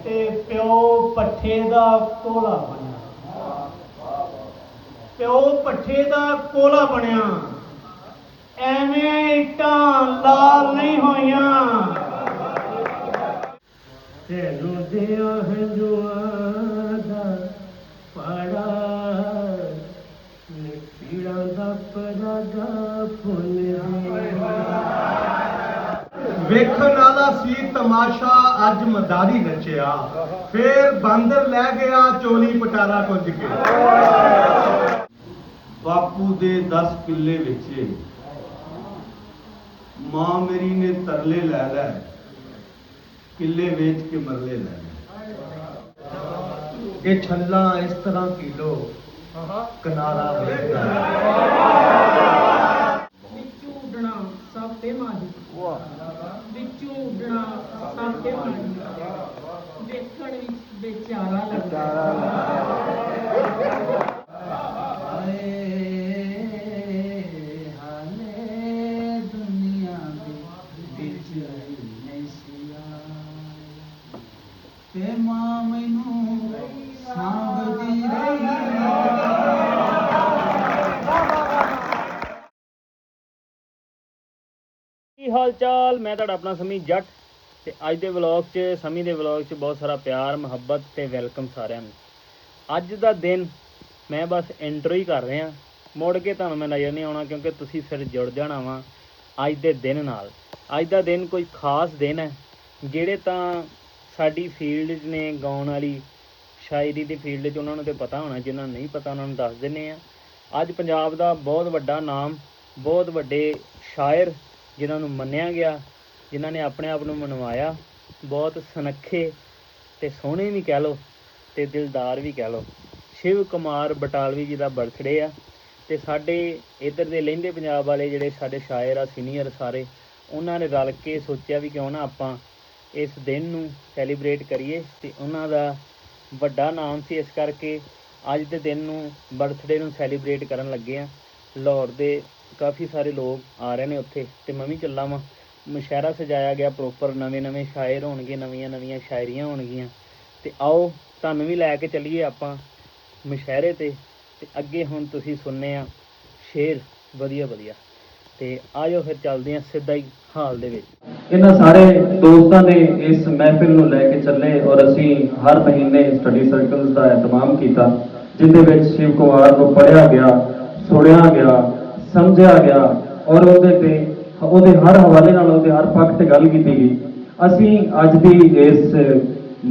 ਤੇ ਪਿਓ ਪੱਠੇ ਦਾ ਕੋਲਾ ਬਣਿਆ। ਪਿਓ ਪੱਠੇ ਦਾ ਕੋਲਾ ਬਣਿਆ, ਐਵੇਂ ਇੱਟਾਂ ਲਾਲ ਨਹੀਂ ਹੋਈਆਂ। ਤੈਨੂੰ ਦਿਆਂ ਹੰਝੂਆਂ ਦਾ ਪਾੜਾ, ਪੀੜਾਂ ਦਾ ਪਰਾਗਾ ਫੁੱਲਿਆ। ਵੇਖਣ ਵਾਲਾ ਸੀ ਤਮਾਸ਼ਾ ਅੱਜ ਮਦਾਰੀ ਨੱਚਿਆ, ਫੇਰ ਬਾਂਦਰ ਲੈ ਗਿਆ ਚੋਲੀ ਪਟਾਲਾ ਕੁੱਝ ਕੇ। ਬਾਪੂ ਦੇ 10 ਕਿੱਲੇ ਵੇਚੇ, ਮਾਂ ਮੇਰੀ ਨੇ ਤਰਲੇ ਲੈ ਲੈ, ਕਿੱਲੇ ਵੇਚ ਕੇ ਮਰਲੇ ਲੈ ਲੈ। ਇਹ ਛੱਲਾ ਇਸ ਤਰ੍ਹਾਂ ਕਿਲੋ ਕਿਨਾਰਾ ਵੇਖਦਾ ਵਿੱਚੋਂ ਉੱਡਣਾ ਸਭ ਤੇ ਮਾਜੀ, ਵਿੱਚੋਂ ਉੱਡਣਾ ਸਭ ਤੇ ਮਾਜੀ, ਵੇਖਣ ਵਿੱਚ ਬੇਚਾਰਾ ਲੱਗਦਾ। ਤੇ ਮਾਂ ਮੈਨੂੰ ਸਾਂਭਦੀ ਰਹੀ। ਕੀ ਹਾਲ ਚਾਲ, ਮੈਂ ਤੁਹਾਡਾ ਆਪਣਾ ਸਮੀ ਜੱਟ ਤੇ ਅੱਜ ਦੇ ਵਲੌਗ 'ਚ ਸਮੀ ਦੇ ਵਲੌਗ 'ਚ ਬਹੁਤ ਸਾਰਾ ਪਿਆਰ ਮੁਹੱਬਤ ਤੇ ਵੈਲਕਮ ਸਾਰਿਆਂ ਨੂੰ। ਅੱਜ ਦਾ ਦਿਨ ਮੈਂ ਬਸ ਇੰਟਰੋ ਹੀ ਕਰ ਰਿਹਾ, ਮੁੜ ਕੇ ਤੁਹਾਨੂੰ ਮੈਂ ਨਜ਼ਰ ਨਹੀਂ ਆਉਣਾ ਕਿਉਂਕਿ ਤੁਸੀਂ ਫਿਰ ਜੁੜ ਜਾਣਾ ਵਾ ਅੱਜ ਦੇ ਦਿਨ ਨਾਲ। ਅੱਜ ਦਾ ਦਿਨ ਕੋਈ ਖਾਸ ਦਿਨ ਹੈ। ਜਿਹੜੇ ਤਾਂ ਸਾਡੀ ਫੀਲਡ 'ਚ ਨੇ, ਗਾਉਣ ਵਾਲੀ ਸ਼ਾਇਰੀ ਦੀ ਫੀਲਡ 'ਚ, ਉਹਨਾਂ ਨੂੰ ਤਾਂ ਪਤਾ ਹੋਣਾ, ਜਿਨ੍ਹਾਂ ਨੂੰ ਨਹੀਂ ਪਤਾ ਉਹਨਾਂ ਨੂੰ ਦੱਸ ਦਿੰਦੇ ਹਾਂ। ਅੱਜ ਪੰਜਾਬ ਦਾ ਬਹੁਤ ਵੱਡਾ ਨਾਮ, ਬਹੁਤ ਵੱਡੇ ਸ਼ਾਇਰ ਜਿਨ੍ਹਾਂ ਨੂੰ ਮੰਨਿਆ ਗਿਆ, ਜਿਨ੍ਹਾਂ ਨੇ ਆਪਣੇ ਆਪ ਨੂੰ ਮਨਵਾਇਆ, ਬਹੁਤ ਸੁਨੱਖੇ ਅਤੇ ਸੋਹਣੇ ਵੀ ਕਹਿ ਲਓ ਅਤੇ ਦਿਲਦਾਰ ਵੀ ਕਹਿ ਲਓ, ਸ਼ਿਵ ਕੁਮਾਰ ਬਟਾਲਵੀ ਜੀ ਦਾ ਬਰਥਡੇ ਆ। ਅਤੇ ਸਾਡੇ ਇੱਧਰ ਦੇ ਲਹਿੰਦੇ ਪੰਜਾਬ ਵਾਲੇ ਜਿਹੜੇ ਸਾਡੇ ਸ਼ਾਇਰ ਆ ਸੀਨੀਅਰ ਸਾਰੇ, ਉਹਨਾਂ ਨੇ ਰਲ ਕੇ ਸੋਚਿਆ ਵੀ ਕਿਉਂ ਨਾ ਆਪਾਂ ਇਸ ਦਿਨ ਨੂੰ ਸੈਲੀਬ੍ਰੇਟ ਕਰੀਏ। ਅਤੇ ਉਹਨਾਂ ਦਾ ਵੱਡਾ ਨਾਮ ਸੀ, ਇਸ ਕਰਕੇ ਅੱਜ ਦੇ ਦਿਨ ਨੂੰ, ਬਰਥਡੇ ਨੂੰ ਸੈਲੀਬ੍ਰੇਟ ਕਰਨ ਲੱਗੇ ਹਾਂ। ਲਾਹੌਰ ਦੇ ਕਾਫੀ ਸਾਰੇ ਲੋਕ ਆ ਰਹੇ ਨੇ ਉੱਥੇ, ਅਤੇ ਮੈਂ ਵੀ ਚੱਲਾਂ ਵਾਂ। ਮੁਸ਼ਾਇਰਾ ਸਜਾਇਆ ਗਿਆ ਪ੍ਰੋਪਰ, ਨਵੇਂ ਸ਼ਾਇਰ ਹੋਣਗੇ, ਨਵੀਆਂ ਸ਼ਾਇਰੀਆਂ ਹੋਣਗੀਆਂ। ਅਤੇ ਆਓ ਤੁਹਾਨੂੰ ਵੀ ਲੈ ਕੇ ਚੱਲੀਏ ਆਪਾਂ ਮੁਸ਼ਾਇਰੇ 'ਤੇ। ਅਤੇ ਅੱਗੇ ਹੁਣ ਤੁਸੀਂ ਸੁਣਨੇ ਆ ਸ਼ੇਰ ਵਧੀਆ ਅਤੇ ਆ ਜਾਓ ਫਿਰ ਚੱਲਦੇ ਹਾਂ ਸਿੱਧਾ ਹੀ ਹਾਲ ਦੇ ਵਿੱਚ। ਇਹਨਾਂ ਸਾਰੇ ਦੋਸਤਾਂ ਨੇ ਇਸ ਮਹਿਫਿਲ ਨੂੰ ਲੈ ਕੇ ਚੱਲੇ ਔਰ ਅਸੀਂ ਹਰ ਮਹੀਨੇ ਸਟੱਡੀ ਸਰਕਲਸ ਦਾ ਇਤਮਾਮ ਕੀਤਾ, ਜਿਹਦੇ ਵਿੱਚ ਸ਼ਿਵ ਕੁਮਾਰ ਨੂੰ ਪੜ੍ਹਿਆ ਗਿਆ, ਸੁਣਿਆ ਗਿਆ, ਸਮਝਿਆ ਗਿਆ ਔਰ ਉਹਦੇ ਹਰ ਹਵਾਲੇ ਨਾਲ, ਉਹਦੇ ਹਰ ਪੱਖ 'ਤੇ ਗੱਲ ਕੀਤੀ ਗਈ। ਅਸੀਂ ਅੱਜ ਦੀ ਇਸ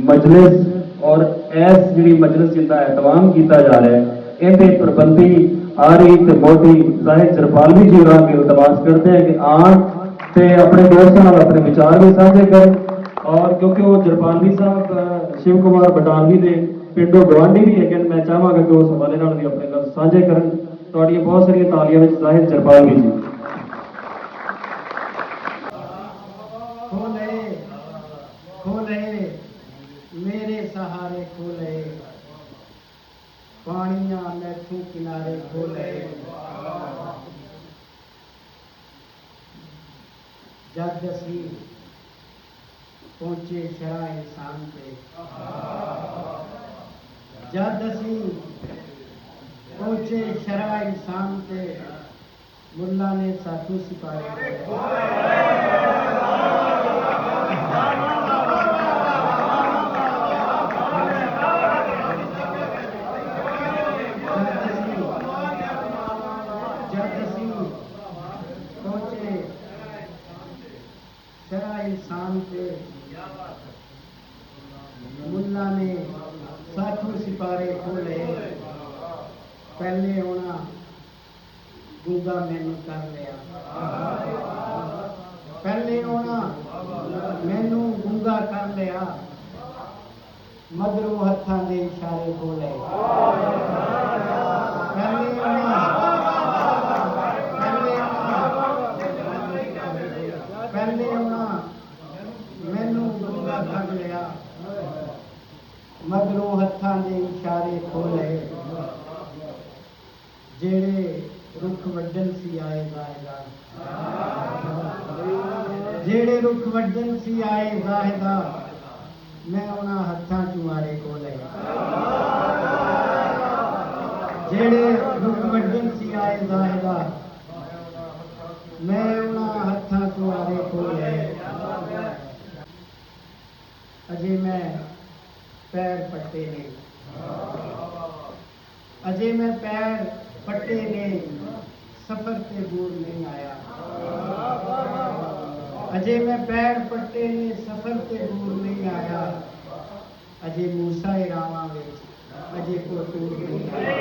ਮਜਲਿਸ ਔਰ ਇਸ ਜਿਹੜੀ ਮਜਲਿਸ ਜਿਹਦਾ ਇਤਮਾਮ ਕੀਤਾ ਜਾ ਰਿਹਾ ਹੈ, ਇਹਦੇ ਪ੍ਰਬੰਧੀ ਆਰੀ ਤੇ ਮੋਢੀ ਜ਼ਾਹਿਦ ਜਰਪਾਲਵੀ ਜੀ ਹੋਰਾਂ ਨੂੰ ਇਲਤਮਾਸ ਕਰਦੇ हैं कि ਆਣ ਤੇ ਆਪਣੇ ਦੋਸਤਾਂ ਨਾਲ ਆਪਣੇ ਵਿਚਾਰ ਵੀ ਸਾਂਝੇ ਕਰਨ। ਔਰ ਕਿਉਂਕਿ ਉਹ ਜਰਪਾਲਵੀ ਸਾਹਿਬ ਸ਼ਿਵ ਕੁਮਾਰ ਬਟਾਲਵੀ ਦੇ ਪਿੰਡੋਂ ਗਵਾਂਢੀ ਵੀ ਹੈਗੇ, ਮੈਂ ਚਾਹਾਂਗਾ ਕਿ ਉਸ ਹਵਾਲੇ ਨਾਲ ਵੀ ਆਪਣੇ ਗੱਲ ਸਾਂਝੇ ਕਰਨ। ਤੁਹਾਡੀਆਂ ਬਹੁਤ ਸਾਰੀਆਂ ਤਾਲੀਆਂ ਵਿੱਚ ਜ਼ਾਹਿਦ ਜਰਪਾਲਵੀ ਜੀ। ਖੋਲੇ ਮੇਰੇ सहारे खोले, पानिया मैथू किनारे खोले, जद असी पहुंचे शरा इंसान पे, जद असी पहुंचे शरा इंसान पे, मुल्ला ने साथू सिपाही इंसान पे, मुल्ला ने साथू सिपारे खोले, पहले होना गूंगा मैनू कर लिया, पहले होना मैनू गूंगा कर लिया, मगरों हत्थां दे इशारे खोले, पहले होना मैनू गूंगा कर लिया, मगरों हत्थां दे इशारे खोले, जेड़े रुख वड्डन सी आए ज़ाहिदा, जेड़े रुख वड्डन सी आए ज़ाहिदा, ਮੈਂ ਉਹਨਾਂ ਹੱਥਾਂ ਚੁਆਰੇ ਕੋਲ ਹੈ ਜਿਹੜੇ ਰੁਕ ਵੱਡਨ ਸੀ ਆਏ ਜ਼ਾਹਿਰਾ ਮੈਂ ਉਹਨਾਂ ਹੱਥਾਂ ਚੁਆਰੇ ਕੋਲ ਹੈ ਅਜੇ ਮੈਂ ਪੈਰ ਪੱਟੇ ਨੇ ਅਜੇ ਮੈਂ ਪੈਰ ਪੱਟੇ ਨੇ ਸਫ਼ਰ ਤੇ ਦੂਰ ਨਹੀਂ ਆਇਆ ਅਜੇ ਮੈਂ ਪੈਰ ਪੱਟੇ ਨੇ ਸਫ਼ਰ ਤੇ ਦੂਰ ਨਹੀਂ ਆਇਆ ਅਜੇ ਮੂਸਾ ਰਾਵਾਂ ਵਿੱਚ ਅਜੇ ਕੋ ਟੂਰ ਨਹੀਂ ਆਇਆ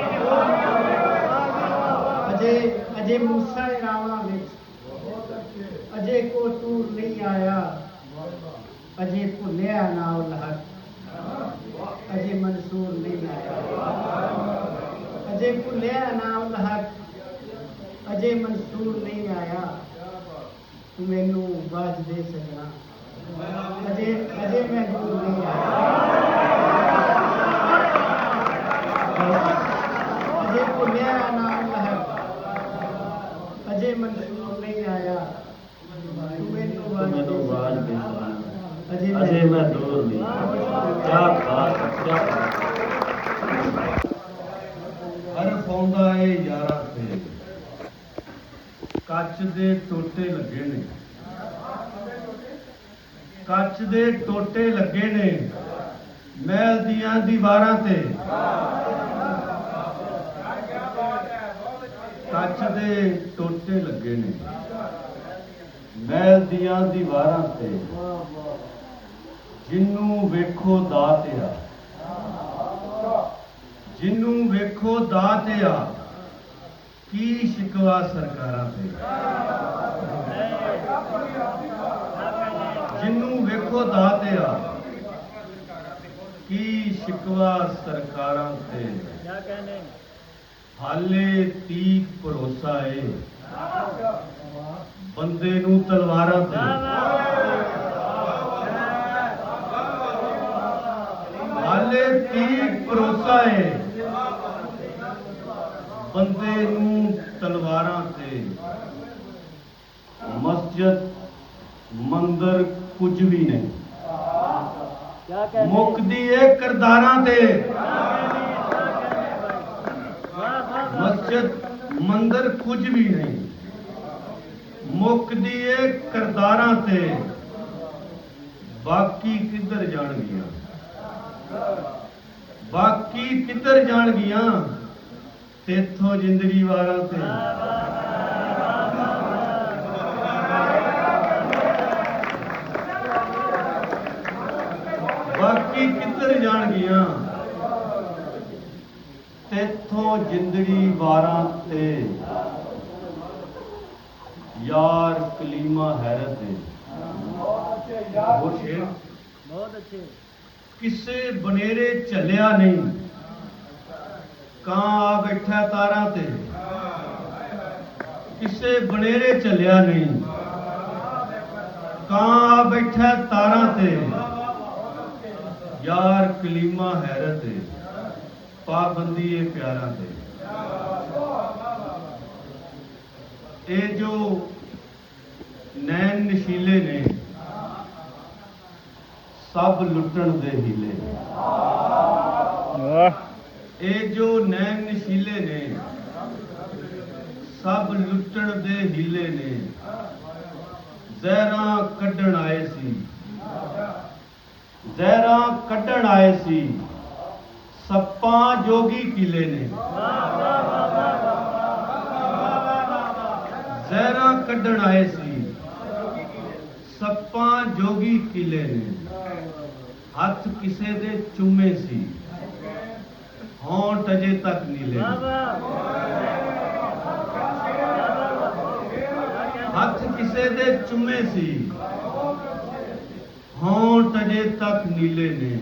ਅਜੇ ਮੂਸਾ ਰਾਵਾਂ ਵਿੱਚ ਅਜੇ ਕੋ ਟੂਰ ਨਹੀਂ ਆਇਆ ਅਜੇ ਭੁੱਲਿਆ ਨਾ ਉਲਹਕ ਅਜੇ ਮਨਸੂਰ ਨਹੀਂ ਆਇਆ ਅਜੇ ਭੁੱਲਿਆ ਨਾ ਉਲਹਕ ਅਜੇ ਮਨਸੂਰ ਨਹੀਂ ਆਇਆ ਤੂੰ ਮੈਨੂੰ ਬਾਜ ਦੇ ਸਜਣਾ ਅਜੇ ਮੈਂ ਦੂਰ ਨਹੀਂ ਆਇਆ ਅਜੇ ਭੁੱਲਿਆ ਨਾ ਉਲਹਕ ਅਜੇ ਮਨਸੂਰ ਨਹੀਂ ਆਇਆ ਤੂੰ ਮੈਨੂੰ ਬਾਜ ਦੇ ਸਜਣਾ ਅਜੇ ਮੈਂ ਦੂਰ ਨਹੀਂ ਕਿਆ ਬਾਤ ਕਿਆ ਹਰਫ ਆਉਂਦਾ ਏ ਯਾਰਾਂ ਤੇ ਕੱਚ ਦੇ ਟੋਟੇ ਲੱਗੇ ਨੇ ਕੱਚ ਦੇ ਟੋਟੇ ਲੱਗੇ ਨੇ ਮਹਿਲ ਦੀਆਂ ਦੀਵਾਰਾਂ ਤੇ ਕੱਚ ਦੇ ਟੋਟੇ ਲੱਗੇ ਨੇ ਮਹਿਲ ਦੀਆਂ ਦੀਵਾਰਾਂ ਤੇ ਜਿਹਨੂੰ ਵੇਖੋ ਦਾਤਿਆ ਜਿਹਨੂੰ ਵੇਖੋ ਦਾਤਿਆ ਕੀ ਸ਼ਿਕਵਾ ਸਰਕਾਰਾਂ ਤੇ ਜਿਹਨੂੰ ਵੇਖੋ ਦਾਤਿਆ ਕੀ ਸ਼ਿਕਵਾ ਸਰਕਾਰਾਂ ਤੇ ਹਾਲੇ ਤੀਕ ਭਰੋਸਾ ਏ ਬੰਦੇ ਨੂੰ ਤਲਵਾਰਾਂ ਤੇ ਹਾਲੇ ਤੀਕ ਭਰੋਸਾ ਏ ਬੰਦੇ ਨੂੰ ਤਲਵਾਰਾਂ ਤੇ ਮਸਜਿਦ ਮੰਦਰ ਕੁਝ ਵੀ ਨਹੀਂ ਮੁੱਕਦੀ ਏ ਕਰਦਾਰਾਂ ਤੇ ਮਸਜਿਦ ਮੰਦਰ ਕੁਝ ਵੀ ਨਹੀਂ ਮੁੱਕਦੀ ਏ ਕਰਦਾਰਾਂ ਤੇ ਬਾਕੀ ਕਿੱਧਰ ਜਾਣਗੀਆਂ ਬਾਕੀ ਕਿੱਧਰ ਜਾਣਗੀਆਂ ਤੇਥੋਂ ਜ਼ਿੰਦਗੀ ਵਾਰਾਂ ਤੇ ਬਾਕੀ ਕਿੱਧਰ ਜਾਣਗੀਆਂ ਤੇਥੋਂ ਜ਼ਿੰਦਗੀ ਵਾਰਾਂ ਤੇ ਯਾਰ ਕਲੀਮਾ ਹੈਰਤ ਹੈ ਬਹੁਤ ਅੱਛੇ ਕਿਸੇ ਬਨੇਰੇ ਝੱਲਿਆ ਨਹੀਂ ਕਾਂ ਆ ਬੈਠਾ ਤਾਰਾਂ ਤੇ ਕਿਸੇ ਬਨੇਰੇ ਝੱਲਿਆ ਨਹੀਂ ਕਾਂ ਆ ਬੈਠਾ ਤਾਰਾਂ ਤੇ ਯਾਰ ਕਲੀਮਾ ਹੈਰਤ ਹੈ ਪਾਬੰਦੀ ਏ ਪਿਆਰਾਂ ਤੇ ਇਹ ਜੋ ਨੈਣ ਨਸ਼ੀਲੇ ਨੇ ਸਭ ਲੁੱਟਣ ਦੇ ਹੀਲੇ ਇਹ ਜੋ ਨੈਣ ਨਸ਼ੀਲੇ ਨੇ ਸਭ ਲੁੱਟਣ ਦੇ ਹੀਲੇ ਨੇ ਜ਼ਹਿਰਾਂ ਕੱਢਣ ਆਏ ਸੀ ਜ਼ਹਿਰਾਂ ਕੱਢਣ ਆਏ ਸੀ ਸੱਪਾਂ ਜੋਗੀ ਕਿਲੇ ਨੇ ਜ਼ਹਿਰਾਂ ਕੱਢਣ ਆਏ ਸੀ ਸੱਪਾਂ ਜੋਗੀ ਕਿਲੇ ਨੇ ਹੱਥ ਕਿਸੇ ਦੇ ਚੁੰਮੇ ਸੀ ਹੋਂਠ ਅਜੇ ਤੱਕ ਨੀਲੇ ਹੱਥ ਕਿਸੇ ਦੇ ਚੁੰਮੇ ਸੀ ਹੋਂਠ ਅਜੇ ਤੱਕ ਨੀਲੇ ਨੇ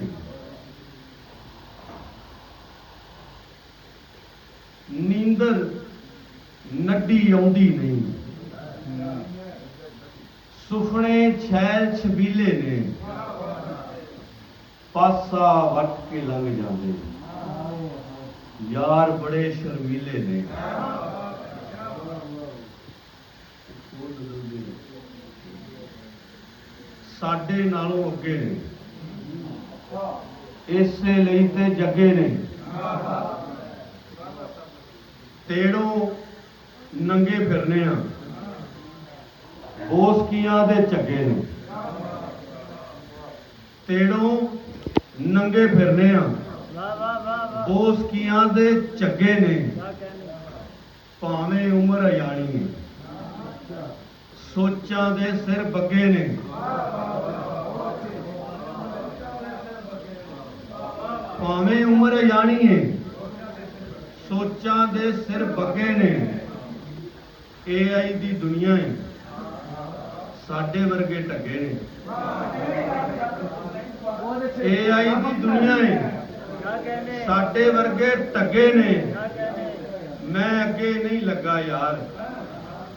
ਨੀਂਦਰ ਨੱਡੀ ਆਉਂਦੀ ਨਹੀਂ ਸੁਪਨੇ ਛੈਲ ਛਬੀਲੇ ਨੇ ਪਾਸਾ ਵੱਟ ਕੇ ਲੰਘ ਜਾਂਦੇ ਯਾਰ ਬੜੇ ਸ਼ਰਮੀਲੇ ਨੇ ਸਾਡੇ ਨਾਲੋਂ ਅੱਗੇ ਨੇ ਇਸੇ ਲਈ ਤੇ ਜੱਗੇ ਨੇ, ਤੇੜੋਂ ਨੰਗੇ ਫਿਰਨੇ ਆ, ਬੋਸਕੀਆਂ ਦੇ ਝੱਗੇ ਨੇ, ਤੇੜੋਂ ਨੰਗੇ ਫਿਰਨੇ ਆ, ਬੋਸਕੀਆਂ ਦੇ ਝੱਗੇ ਨੇ, ਭਾਵੇਂ ਉਮਰ ਅਜਾਣੀ ਹੈ, ਸੋਚਾਂ ਦੇ ਸਿਰ ਬੱਗੇ ਨੇ, ਭਾਵੇਂ ਉਮਰ ਅਜਾਣੀ ਹੈ, ਸੋਚਾਂ ਦੇ ਸਿਰ ਬੱਗੇ ਨੇ। AI ਦੀ ਦੁਨੀਆ ਹੈ, ਸਾਡੇ ਵਰਗੇ ਢੱਗੇ ਨੇ। AI ਦੀ ਦੁਨੀਆ ਹੈ, ਸਾਡੇ ਵਰਗੇ ਢੱਗੇ ਨੇ। ਮੈਂ ਅੱਗੇ ਨਹੀਂ ਲੱਗਾ ਯਾਰ,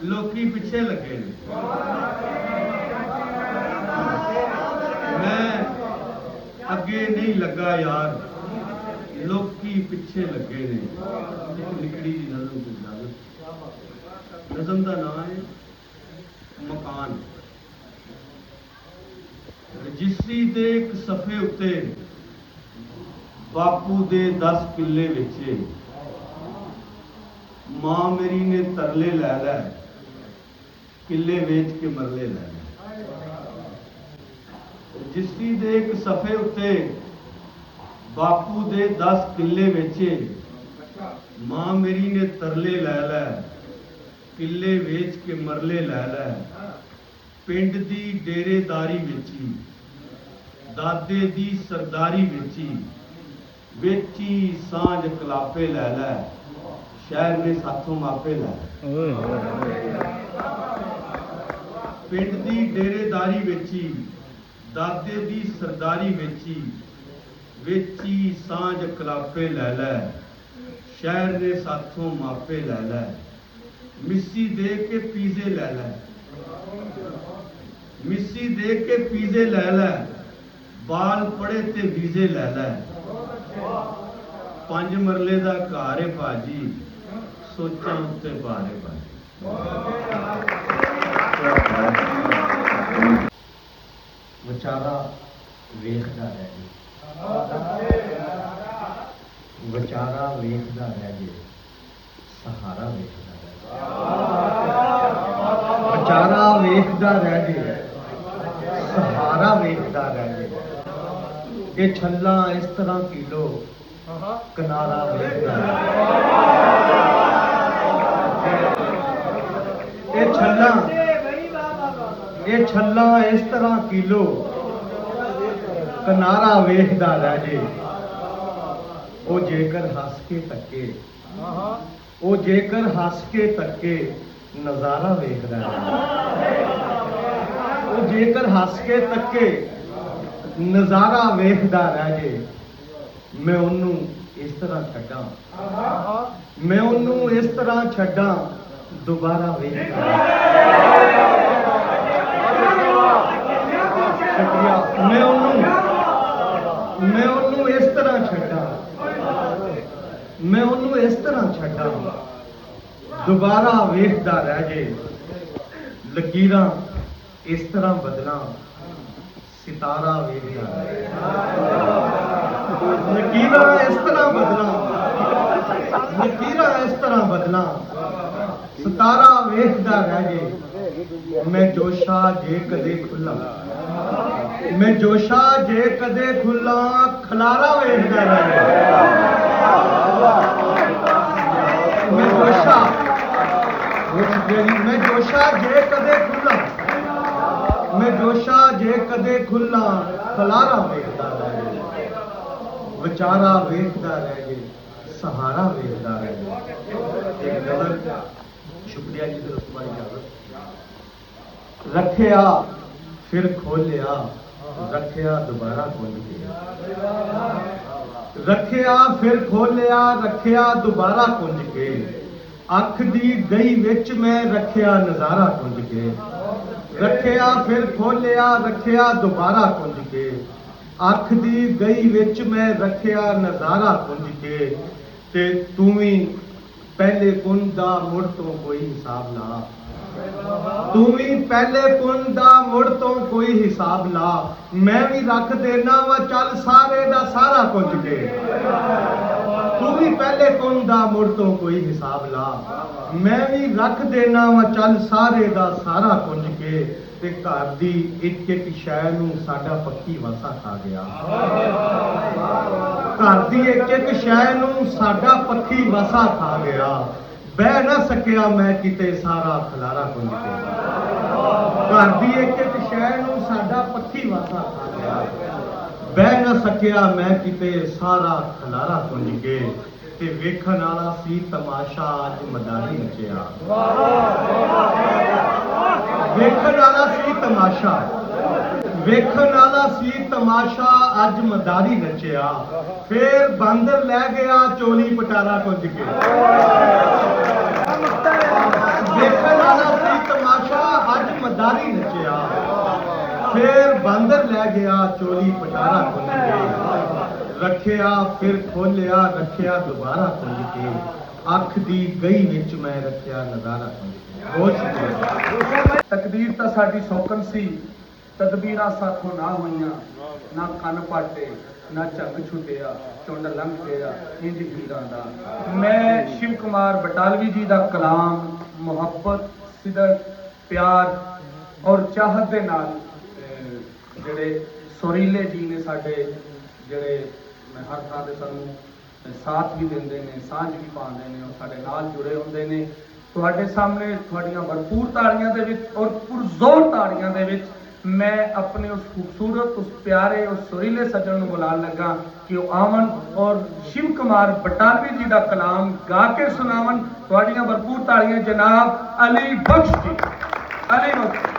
ਲੋਕੀ ਪਿੱਛੇ ਲੱਗੇ ਨੇ। ਮੈਂ ਅੱਗੇ ਨਹੀਂ ਲੱਗਾ ਯਾਰ, ਲੋਕੀ ਪਿੱਛੇ ਲੱਗੇ ਨੇ। ਇੱਕ ਨਿਕੜੀ ਦੀ ਨਜ਼ਮ ਦੀ ਗੱਲ, ਨਜ਼ਮ ਦਾ ਨਾਮ ਹੈ ਮਕਾਨ। ਰਜਿਸਟਰੀ ਦੇ ਇੱਕ ਸਫ਼ੇ ਉੱਤੇ ਬਾਪੂ ਦੇ 10 ਕਿੱਲੇ ਵੇਚੇ, ਮਾਂ ਮੇਰੀ ਨੇ ਤਰਲੇ ਲੈ ਲੈ, ਕਿੱਲੇ ਵੇਚ ਕੇ ਮਰਲੇ ਲੈ ਲੈ। ਰਜਿਸਟਰੀ ਦੇ ਇੱਕ ਸਫ਼ੇ ਉੱਤੇ ਬਾਪੂ ਦੇ 10 ਕਿੱਲੇ ਵੇਚੇ, ਮਾਂ ਮੇਰੀ ਨੇ ਤਰਲੇ ਲੈ ਲੈ, ਕਿੱਲੇ ਵੇਚ ਕੇ ਮਰਲੇ ਲੈ ਲੈ। ਪਿੰਡ ਦੀ ਡੇਰੇਦਾਰੀ ਵੇਚੀ, ਦਾਦੇ ਦੀ ਸਰਦਾਰੀ ਵੇਚੀ, ਵੇਚੀ ਸਾਂਝ ਕਲਾਪੇ ਲੈ ਲੈ, ਸ਼ਹਿਰ ਨੇ ਸਾਥੋਂ ਮਾਪੇ ਲੈ ਲੈ। ਪਿੰਡ ਦੀ ਡੇਰੇਦਾਰੀ ਵੇਚੀ, ਦਾਦੇ ਦੀ ਸਰਦਾਰੀ ਵੇਚੀ, ਵੇਚੀ ਸਾਂਝ ਕਲਾਪੇ ਲੈ ਲੈ, ਸ਼ਹਿਰ ਨੇ ਸਾਥੋਂ ਮਾਪੇ ਲੈ ਲੈ। ਮਿੱਸੀ ਦੇ ਕੇ ਪੀਜ਼ੇ ਲੈ ਲੈ, ਮਿੱਸੀ ਦੇ ਕੇ ਪੀਜ਼ੇ ਲੈ ਲੈ, ਬਾਲ ਪੜੇ ਤੇ ਵੀਜ਼ੇ ਲੈ ਲੈ। 5 ਮਰਲੇ ਦਾ ਘਰ ਏ ਭਾਜੀ, ਸੋਚਾਂ ਉੱਤੇ ਭਾਰੇ ਭਾਜੀ। ਵਿਚਾਰਾ ਵੇਖਦਾ ਰਹਿ ਜੇ, ਵਿਚਾਰਾ ਵੇਖਦਾ ਰਹਿ ਜੇ, ਸਹਾਰਾ ਵੇਖਦਾ ਰਹਿ ਜੇ। ਵਿਚਾਰਾ ਵੇਖਦਾ ਰਹਿ ਜੇ, ਸਹਾਰਾ ਵੇਖਦਾ ਰਹਿ ਜੇ। ਇਹ ਛੱਲਾ ਇਸ ਤਰ੍ਹਾਂ ਕੀਲੋ, ਕਿਨਾਰਾ ਵੇਖਦਾ ਰਹਿ ਜੇ। ਇਹ ਛੱਲਾ ਇਸ ਤਰ੍ਹਾਂ ਕੀਲੋ, ਕਿਨਾਰਾ ਵੇਖਦਾ ਰਹਿ ਜੇ। ਉਹ ਜੇਕਰ ਹੱਸ ਕੇ ਤੱਕੇ, ਉਹ ਜੇਕਰ ਹੱਸ ਕੇ ਤੱਕੇ, ਨਜ਼ਾਰਾ ਵੇਖਦਾ ਰਹਿ ਜੇ। ਉਹ ਜੇਕਰ ਹੱਸ ਕੇ ਤੱਕੇ, ਨਜ਼ਾਰਾ ਵੇਖਦਾ ਰਹਿ ਜੇ। ਮੈਂ ਉਹਨੂੰ ਇਸ ਤਰ੍ਹਾਂ ਛੱਡਾਂ, ਮੈਂ ਉਹਨੂੰ ਇਸ ਤਰ੍ਹਾਂ ਛੱਡਾਂ, ਦੁਬਾਰਾ ਵੇਖਦਾ ਸ਼ੁਕਰੀਆ। ਮੈਂ ਉਹਨੂੰ ਇਸ ਤਰ੍ਹਾਂ ਛੱਡਾਂ, ਮੈਂ ਉਹਨੂੰ ਇਸ ਤਰ੍ਹਾਂ ਛੱਡਾਂ, ਦੁਬਾਰਾ ਵੇਖਦਾ ਰਹਿ ਜੇ। ਲਕੀਰਾਂ ਇਸ ਤਰ੍ਹਾਂ ਬਦਲਾਂ, ਸਿਤਾਰਾ ਵੇਖਦਾ ਰਹਿ ਜੇ। ਲਕੀਰਾਂ ਇਸ ਤਰ੍ਹਾਂ ਬਦਲਾਂ, ਲਕੀਰਾਂ ਇਸ ਤਰ੍ਹਾਂ ਬਦਲਾਂ, ਸਿਤਾਰਾ ਵੇਖਦਾ ਰਹਿ ਜੇ। ਮੈਂ ਜੋਸ਼ਾ ਜੇ ਕਦੇ ਖੁੱਲਾ, ਮੈਂ ਜੋਸ਼ਾ ਜੇ ਕਦੇ ਖੁੱਲਾ, ਖਲਾਰਾ ਵੇਖਦਾ ਰਹਿ ਜੇ। ਮੈਂ ਜੋਸ਼ਾ, ਮੈਂ ਜੋਸ਼ਾ ਜੇ ਕਦੇ ਖੁੱਲਾ, ਮੈਂ ਜੋਸ਼ਾ ਜੇ ਕਦੇ ਖੁੱਲਾ, ਖਲਾਰਾ ਵੇਖਦਾ ਰਹਿ ਜੇ। ਵਿਚਾਰਾ ਵੇਖਦਾ ਰਹਿ ਜੇ, ਸਹਾਰਾ ਵੇਖਦਾ ਰਹਿ ਜੇ। ਇੱਕ ਨਜ਼ਰ, ਸ਼ੁਕਰੀਆ ਜੀ, ਫਿਰ ਉਸ ਬਾਰੇ ਇਜਾਜ਼ਤ। ਰੱਖਿਆ ਫਿਰ ਖੋਲਿਆ, ਰੱਖਿਆ ਦੁਬਾਰਾ ਖੋਲ ਕੇ, ਰੱਖਿਆ ਫਿਰ ਖੋਲਿਆ, ਰੱਖਿਆ ਦੁਬਾਰਾ ਕੁੰਝ ਕੇ। ਅੱਖ ਦੀ ਗਈ ਵਿੱਚ ਮੈਂ ਰੱਖਿਆ ਨਜ਼ਾਰਾ ਕੁੰਝ ਕੇ, ਰੱਖਿਆ ਫਿਰ ਖੋਲਿਆ, ਰੱਖਿਆ ਦੁਬਾਰਾ ਕੁੰਝ ਕੇ। ਅੱਖ ਦੀ ਗਈ ਵਿੱਚ ਮੈਂ ਰੱਖਿਆ ਨਜ਼ਾਰਾ ਕੁੰਝ ਕੇ। ਤੇ ਤੂੰ ਵੀ ਪਹਿਲੇ ਕੁੰਝ ਦਾ ਮੁੜ ਤੋਂ ਕੋਈ ਹਿਸਾਬ ਲਾ, ਤੂੰ ਵੀ ਪਹਿਲੇ ਪੁੰਨ ਦਾ ਮੁੜ ਤੋਂ ਕੋਈ ਹਿਸਾਬ ਲਾ, ਮੈਂ ਵੀ ਰੱਖ ਦੇਣਾ ਵਾ ਚੱਲ ਸਾਰੇ ਦਾ ਸਾਰਾ ਕੁਝ ਕੇ। ਤੂੰ ਵੀ ਪਹਿਲੇ ਪੁੰਨ ਦਾ ਮੁੜ ਤੋਂ ਕੋਈ ਹਿਸਾਬ ਲਾ, ਮੈਂ ਵੀ ਰੱਖ ਦੇਣਾ ਵਾ ਚੱਲ ਸਾਰੇ ਦਾ ਸਾਰਾ ਕੁਝ ਕੇ। ਤੇ ਘਰ ਦੀ ਇੱਕ ਇੱਕ ਸ਼ੈ ਨੂੰ ਸਾਡਾ ਪੱਖੀ ਵਾਸਾ ਖਾ ਗਿਆ। ਘਰ ਦੀ ਇੱਕ ਇੱਕ ਸ਼ੈ ਨੂੰ ਸਾਡਾ ਪੱਖੀ ਵਾਸਾ ਖਾ ਗਿਆ। ਬਹਿ ਨਾ ਸਕਿਆ ਮੈਂ ਕਿਤੇ ਸਾਰਾ ਖਲਾਰਾ ਕੁੰਝ ਕੇ। ਘਰ ਦੀ ਇੱਕ ਇੱਕ ਸ਼ੈ ਨੂੰ ਸਾਡਾ ਪੱਖੀ ਵਾਸਾ ਖਾ ਗਿਆ। ਬਹਿ ਨਾ ਸਕਿਆ ਮੈਂ ਕਿਤੇ ਸਾਰਾ ਖਲਾਰਾ ਕੁੰਝ ਕੇ। ਤੇ ਵੇਖਣ ਵਾਲਾ ਸੀ ਤਮਾਸ਼ਾ ਅੱਜ ਮਦਾਰੀ ਨੱਚਿਆ। ਵੇਖਣ ਵਾਲਾ ਸੀ ਤਮਾਸ਼ਾ, ਵੇਖਣ ਵਾਲਾ ਸੀ ਤਮਾਸ਼ਾ ਅੱਜ ਮਦਾਰੀ ਨੱਚਿਆ। ਫੇਰ ਬਾਂਦਰ ਲੈ ਗਿਆ ਚੋਲੀ ਪਟਾਰਾ ਕੁੰਝ ਕੇ। ਵੇਖਣ ਵਾਲਾ ਸੀ ਤਮਾਸ਼ਾ ਅੱਜ ਮਦਾਰੀ ਨੱਚਿਆ। ਫੇਰ ਬਾਂਦਰ ਲੈ ਗਿਆ ਚੋਲੀ ਪਟਾਰਾ ਕੁੰਝ ਕੇ। ਰੱਖਿਆ ਫਿਰ ਖੋਲਿਆ, ਰੱਖਿਆ ਦੁਬਾਰਾ ਕੁੰਝ ਕੇ। ਅੱਖ ਦੀ ਗਈ ਵਿੱਚ ਮੈਂ ਰੱਖਿਆ ਨਜ਼ਾਰਾ ਕੁੰਝ ਕੇ। ਬਹੁਤ ਸ਼ੁਕਰੀਆ। ਤਕਦੀਰ ਤਾਂ ਸਾਡੀ ਸੌਕਣ ਸੀ, ਤਦਬੀਰਾਂ ਸਾਥੋਂ ਨਾ ਹੋਈਆਂ, ਨਾ ਕੰਨ ਪਾਟੇ ਨਾ ਝੰਗ ਛੁੱਟਿਆ, ਝੁੰਡ ਲੰਘ ਗਿਆ ਇੰਜ ਹੀਰਾਂ ਦਾ। ਮੈਂ ਸ਼ਿਵ ਕੁਮਾਰ ਬਟਾਲਵੀ ਜੀ ਦਾ ਕਲਾਮ ਮੁਹੱਬਤ, ਸਿਦਕ, ਪਿਆਰ ਔਰ ਚਾਹਤ ਦੇ ਨਾਲ ਜਿਹੜੇ ਸੁਰੀਲੇ ਜੀ ਨੇ ਸਾਡੇ, ਜਿਹੜੇ ਹਰ ਥਾਂ ਤੇ ਸਾਨੂੰ ਸਾਥ ਵੀ ਦਿੰਦੇ ਨੇ, ਸਾਂਝ ਵੀ ਪਾਉਂਦੇ ਨੇ ਔਰ ਸਾਡੇ ਨਾਲ ਜੁੜੇ ਹੁੰਦੇ ਨੇ, ਤੁਹਾਡੇ ਸਾਹਮਣੇ ਤੁਹਾਡੀਆਂ ਭਰਪੂਰ ਤਾੜੀਆਂ ਦੇ ਵਿੱਚ ਔਰ ਪੁਰਜ਼ੋਰ ਤਾੜੀਆਂ ਦੇ ਵਿੱਚ ਮੈਂ ਆਪਣੇ ਉਸ ਖੂਬਸੂਰਤ, ਉਸ ਪਿਆਰੇ, ਉਸ ਸੁਰੀਲੇ ਸੱਜਣ ਨੂੰ ਬੁਲਾਉਣ ਲੱਗਾ ਕਿ ਉਹ ਆਵਣ ਔਰ ਸ਼ਿਵ ਕੁਮਾਰ ਬਟਾਲਵੀ ਜੀ ਦਾ ਕਲਾਮ ਗਾ ਕੇ ਸੁਣਾਵਣ। ਤੁਹਾਡੀਆਂ ਭਰਪੂਰ ਤਾੜੀਆਂ ਜਨਾਬ ਅਲੀ ਬਖਸ਼ ਜੀ। ਅਲੀ ਬਖਸ਼।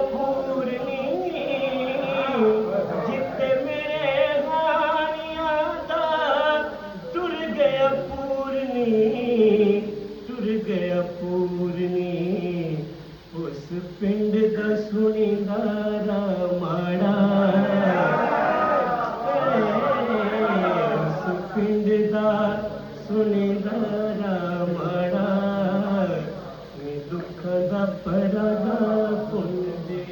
ਪੂਰਨੀ ਜਿੱਤੇ ਮੇਰੇ ਹਾਨੀਆਂ ਦਾ ਟੁਰ ਗਿਆ ਪੂਰਨੀ ਉਸ ਪਿੰਡ ਦਾ ਸੁਣੀਂਦਾ ਰਾਮਾੜਾ ਉਸ ਪਿੰਡ ਦਾ ਸੁਣੀਂਦਾ ਰਾਮਾੜਾ ਨੀ ਦੁੱਖ ਦਾ ਪਰਦਾ ਪੁੰਦੇ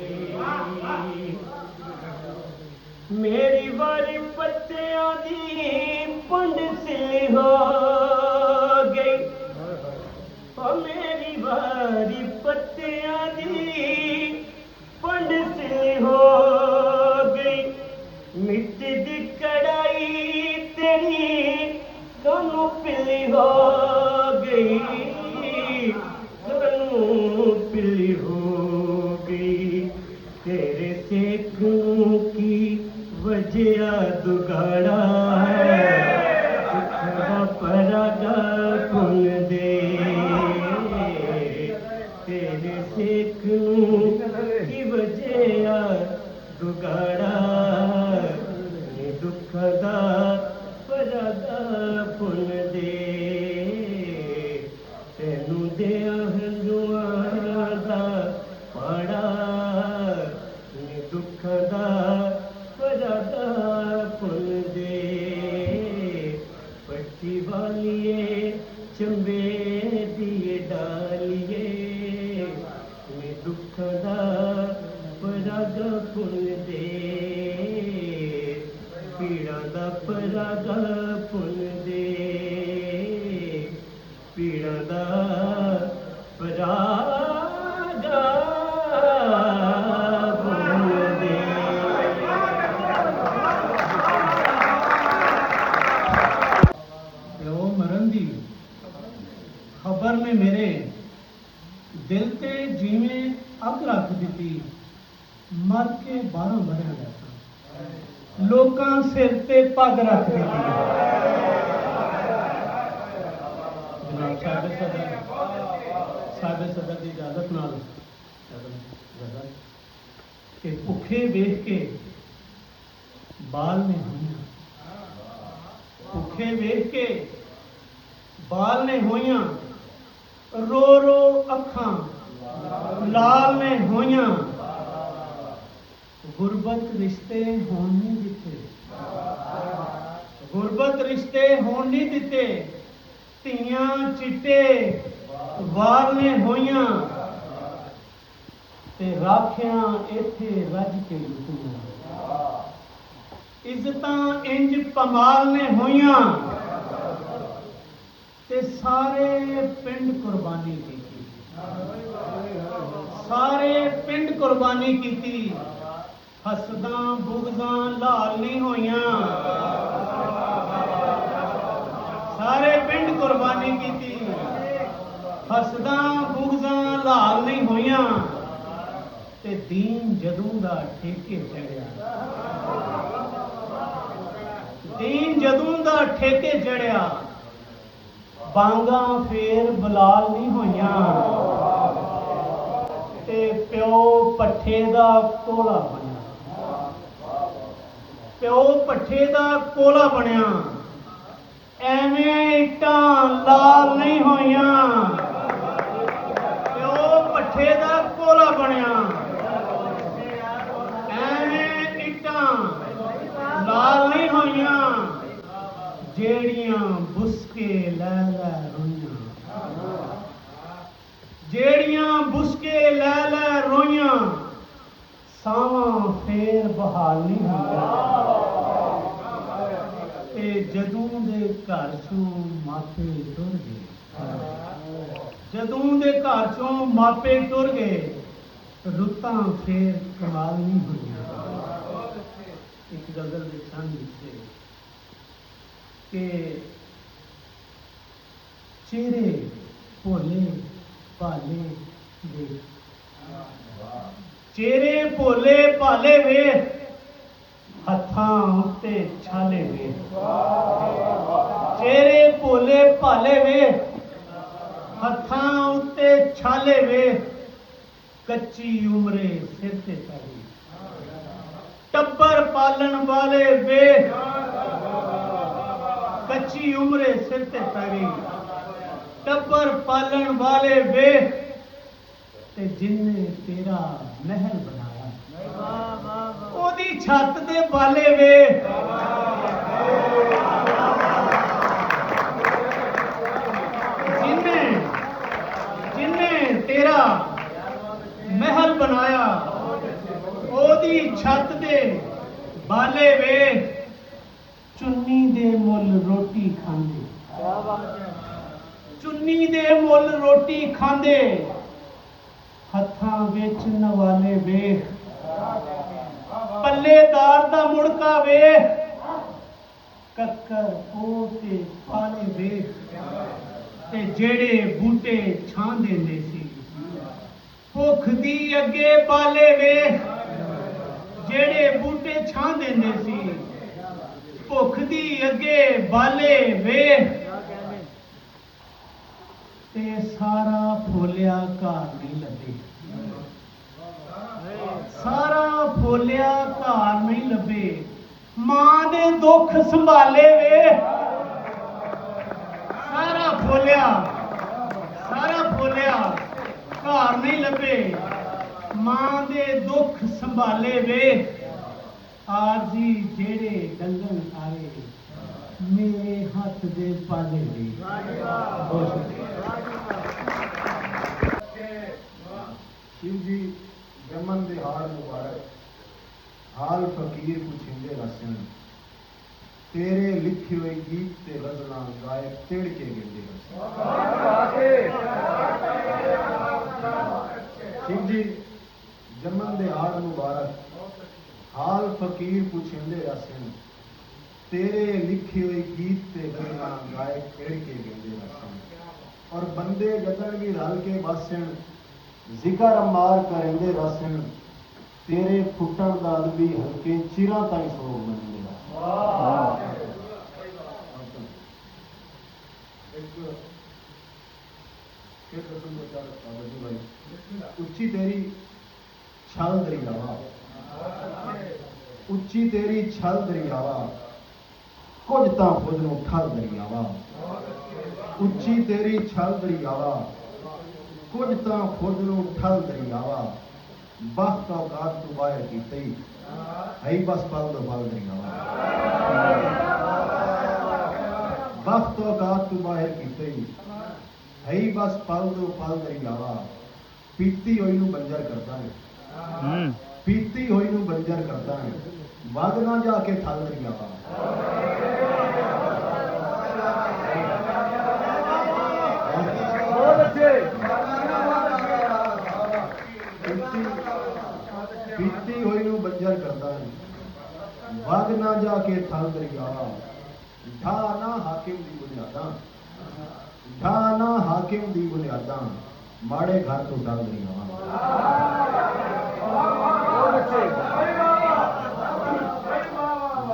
ਮੇਰੀ ਵਾਰੀ ਪੱਤਿਆਂ ਦੀ ਪੰਡ ਸਿਲ ਹੋ ਗਈ ਮੇਰੀ ਵਾਰੀ ਪੱਤਿਆਂ ਦੀ ਪੰਡ ਸਿਲ ਹੋ ਗਈ ਮਿੱਟੀ ਦੀ ਕੜਾਈ ਤੇਰੀ ਕਾਨੂੰ ਪਿਲੀ ਹੋ ਗਈ ਕਾਨੂੰ ਪਿਲੀ ਹੋ ਗਈ ਤੇਰੇ ਸੇਕ ਨੂੰ ਕੀ ਵਜਿਆ ਦੁਗਾੜਾ ਸੁੱਖਾ ਪਰਾਗਾ ਪੁੰਨ ਦੇ ਤੇਰੇ ਸੇਕ ਨੂੰ ਕੀ ਵਜਿਆ ਦੁਗਾੜਾ ਨੀ ਦੁੱਖ ਦਾ ਪਰਾਗਾ ਪੁੰਨ ਦੇ ਤੈਨੂੰ ਦਿਆਂ ਹੰਝੂਆਂ ਦਾ ਪਾੜਾ ਨੀ ਦੁੱਖ ਦਾ ਪਰਾਗਾ ਪੁੰਨ ਦੇ ਪੱਟੀ ਵਾਲੀਏ ਚੰਬੇ ਦੀਏ ਡਾਲੀਏ ਨੀ ਦੁੱਖ ਦਾ ਪਰਾਗਾ ਪੁੰਨ ਦੇ ਪੀੜਾਂ ਦਾ ਪਰਾਗਾ ਪੁੰਨ ਦੇ ਪੀੜਾਂ ਦਾ ਪਰਾਗਾ ਪੁੰਨ ਦੇ ਪਿਓ ਮਰਨ ਦੀ ਖਬਰ ਨੇ ਮੇਰੇ ਦਿਲ ਤੇ ਜਿਵੇਂ ਅੱਗ ਰੱਖ ਦਿੱਤੀ ਮਰ ਕੇ 12 ਵਰਿਆਂ ਦਾ ਸਾਂ ਲੋਕਾਂ ਸਿਰ ਤੇ ਪੱਗ ਰੱਖ ਦਿੱਤੀ ਜਨਾਬ ਸਾਹਿਬ ਸਦਰ ਦੀ ਇਜਾਜ਼ਤ ਨਾਲ ਕਿ ਭੁੱਖੇ ਵੇਖ ਕੇ ਬਾਲ ਨੇ ਹੋਈਆਂ ਭੁੱਖੇ ਵੇਖ ਕੇ ਬਾਲ ਨੇ ਹੋਈਆਂ ਰੋ ਰੋ ਅੱਖਾਂ ਲਾਲ ਨੇ ਹੋਈਆਂ ਗੁਰਬਤ ਰਿਸ਼ਤੇ ਹੋਣ ਨਹੀਂ ਦਿੱਤੇ ਗੁਰਬਤ ਰਿਸ਼ਤੇ ਹੋਣ ਨਹੀਂ ਦਿੱਤੇ ਧੀਆਂ ਚਿੱਟੇ ਵਾਲ ਨੇ ਹੋਈਆਂ ਤੇ ਰਾਖਿਆਂ ਇੱਥੇ ਰੱਜ ਕੇ ਲੁੱਟੀਆਂ ਇੱਜ਼ਤਾਂ ਇੰਜ ਕਮਾਲ ਨੇ ਹੋਈਆਂ ਤੇ ਸਾਰੇ ਪਿੰਡ ਕੁਰਬਾਨੀ ਕੀਤੀ ਸਾਰੇ ਪਿੰਡ ਕੁਰਬਾਨੀ ਕੀਤੀ ਹਸਦਾਂ ਬੁਗਦਾਂ ਲਾਲ ਨਹੀਂ ਹੋਈਆਂ ਸਾਰੇ ਪਿੰਡ ਕੁਰਬਾਨੀ ਕੀਤੀ ਹਸਦਾਂ ਬੁਗਦਾਂ ਲਾਲ ਨਹੀਂ ਹੋਈਆਂ ਤੇ ਦੀਨ ਜਦੋਂ ਦਾ ਠੇਕੇ ਚੜਿਆ ਦੀਨ ਜਦੋਂ ਦਾ ਠੇਕੇ ਚੜਿਆ ਬਾਂਗਾ ਫੇਰ ਬਲਾਲ ਨਹੀਂ ਹੋਈਆਂ ਤੇ ਪਿਓ ਪੱਠੇ ਦਾ ਕੋਲਾ ਬਣਿਆ ਪਿਓ ਪੱਠੇ ਦਾ ਕੋਲਾ ਬਣਿਆ ਐਵੇਂ ਇੱਟਾਂ ਲਾਲ ਨਹੀਂ ਹੋਈਆਂ ਪਿਓ ਪੱਠੇ ਦਾ ਕੋਲਾ ਬਣਿਆ ਐਵੇਂ ਇੱਟਾਂ ਲਾਲ ਨਹੀਂ ਹੋਈਆਂ ਜਿਹੜੀਆਂ ਬੁਸਕੇ ਲੈ ਲੈ ਰੋਈਆਂ ਜਿਹੜੀਆਂ ਬੁਸਕੇ ਲੈ ਲੈ ਰੋਈਆਂ ਸਾਵਾਂ ਫੇਰ ਬਹਾਲ ਨਹੀਂ ਹੋਈਆਂ ਤੇ ਜਦੋਂ ਦੇ ਘਰ ਚੋਂ ਮਾਪੇ ਟੁਰ ਗਏ ਜਦੋਂ ਦੇ ਘਰ ਚੋਂ ਮਾਪੇ ਟੁਰ ਗਏ ਰੁੱਤਾਂ ਫੇਰ ਕਮਾਲ ਨਹੀਂ ਹੋਈਆਂ ਇੱਕ ਗਜ਼ਲ ਦੇ ਛੰਦ ਵਿੱਚ ਕਿ ਚਿਹਰੇ ਭੋਲੇ ਭਾਲੇ ਵੇਖ ਚਿਹਰੇ ਭੋਲੇ ਭਾਲੇ ਵੇਖ ਹੱਥਾਂ ਉੱਤੇ ਛਾਲੇ ਵੇਖ ਚਿਹਰੇ ਭੋਲੇ ਭਾਲੇ ਵੇਖ ਹੱਥਾਂ ਉੱਤੇ ਛਾਲੇ ਵੇਖ कच्ची उम्रे सिर ते तारी टब्बर पालन वाले वेख कच्ची उम्रे सिर ते तारी टब्बर पालन वाले वेख ते जिन्ने तेरा महल बनाया ओदी छत दे बाले वेख जिन्ने जिन्ने तेरा महल बनाया ओदी छत दे बाले वेख चुन्नी दे मुल रोटी खांदे चुन्नी दे मुल रोटी खांदे हत्थां विच नवाले वेख पल्लेदार दा मुड़का वेख कक्कर पोते पाले वेख ते जेड़े बूटे छां देंदे सी भुख दी अगे बाले वेख जेड़े बूटे छां देंदे सी भुख दी अगे बाले वेख ते सारा फुलिया घर नहीं लभे सारा फुलिया घर नहीं लभे मां दे दुख संभाले वे सारा फुलिया घर नहीं लभे मां दे दुख संभाले वे आरजी जेड़े डंगन आए मेरे हाथ दे पाले वे बहुत शुक्रिया शिव जी जमन दे हाल मुबारक हाल फकीर पुछिंदे रसन तेरे लिखे हुए गीत ते गजलां गाए तिड़ के गिरदे रसन शिव जी जमन दे हाल मुबारक हाल फकीर पुछिंदे रसन तेरे लिखे हुए गीत ते गजलां गाए तिड़ के गिरदे रसन और बंदे गदड़ भी रल के बसन जिक्र मार करेंदे रसन तेरे फुटन दा भी हल्के चिरां ताईं सोग मनदे उच्ची तेरी छल दरियावा उच्ची तेरी छल दरियावा कुछ तां खुद नूं ठल दरियावा उच्ची तेरी छल दरियावा कुछ तां खुद नूं ठल दरियावा बख्त औकात तू बाहर कीती है बस पल दो पल दरियावा बख्त औकात तू बाहर कीती है बस पल दो पल दरियावा पीती होई नूं बंजर करदा है पीती होई नूं बंजर करदा है वग ना जाके थल दरियावा बहुत अच्छे पीती होई नूं बंजर करदा है वग ना जाके थल दरियावा ढा ना हाकिम दी बुनियादां ढा ना हाकिम दी बुनियादां माड़े घर तो टल दरियावा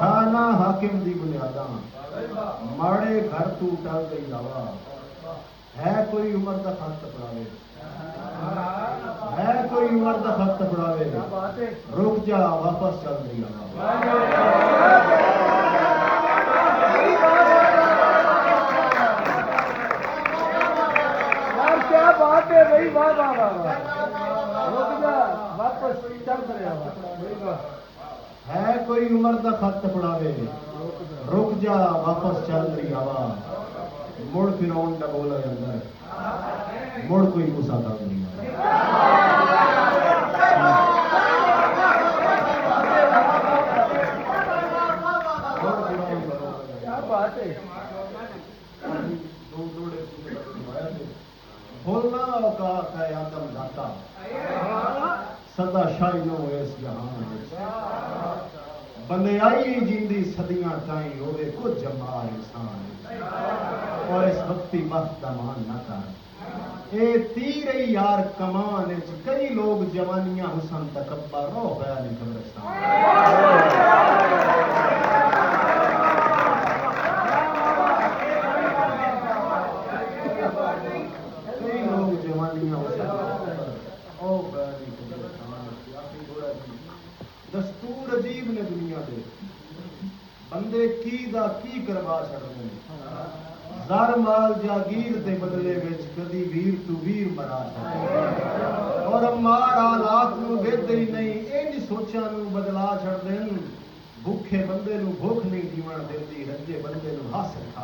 ढा ना हाकिम दी बुनियादां माड़े घर तू टल दरियावा है कोई उम्र दा खत पड़ावे है कोई उम्र दा खत पड़ावे रुक जा वापस चल दरियावा क्या बात है भाई वाह वाह वाह वाह रुक जा वापस चल दरियावा है कोई उम्र दा खत पड़ावे रुक जा वापस चल दरियावा मुड़ फिरौन दा बोला अंदर मुड़ कोई मूसा दा क्या बात है बोलना औकात है आदम दाता सदा शाही नो इस जहान बंदे आई जिंदी सदियां ताई होवे कुछ जमार इंसान और इस वक्ती वक्त मान न कर ए तीर यार कमान कई लोग जवानियां हुसन तकब्बा रो गया नहीं कब्रिस्तान कई लोग जवानियां हुसन ओ बयानी ਬੰਦੇ ਕੀ ਦਾ ਕੀ ਕਰਵਾ ਛੱਡਦੇ ਨੇ। ਜ਼ਰ ਮਾਲ ਜਾਗੀਰ ਦੇ ਬਦਲੇ ਵਿੱਚ ਕਦੀ ਵੀਰ ਤੂੰ ਵੀਰ ਬਣਾ ਛੱਡਦੇ ਔਰ ਮਾਰ ਹਾਲਾਤ ਨੂੰ ਵੇਖਦੇ ਹੀ ਨਹੀਂ ਇੰਜ ਸੋਚਾਂ ਨੂੰ ਬਦਲਾ ਛੱਡਦੇ ਨੇ। ਭੁੱਖੇ ਬੰਦੇ ਨੂੰ ਭੁੱਖ ਨਹੀਂ ਜੀਵਣ ਦਿੰਦੀ, ਰੱਜੇ ਬੰਦੇ ਨੂੰ ਹਾਸਲ ਖਾ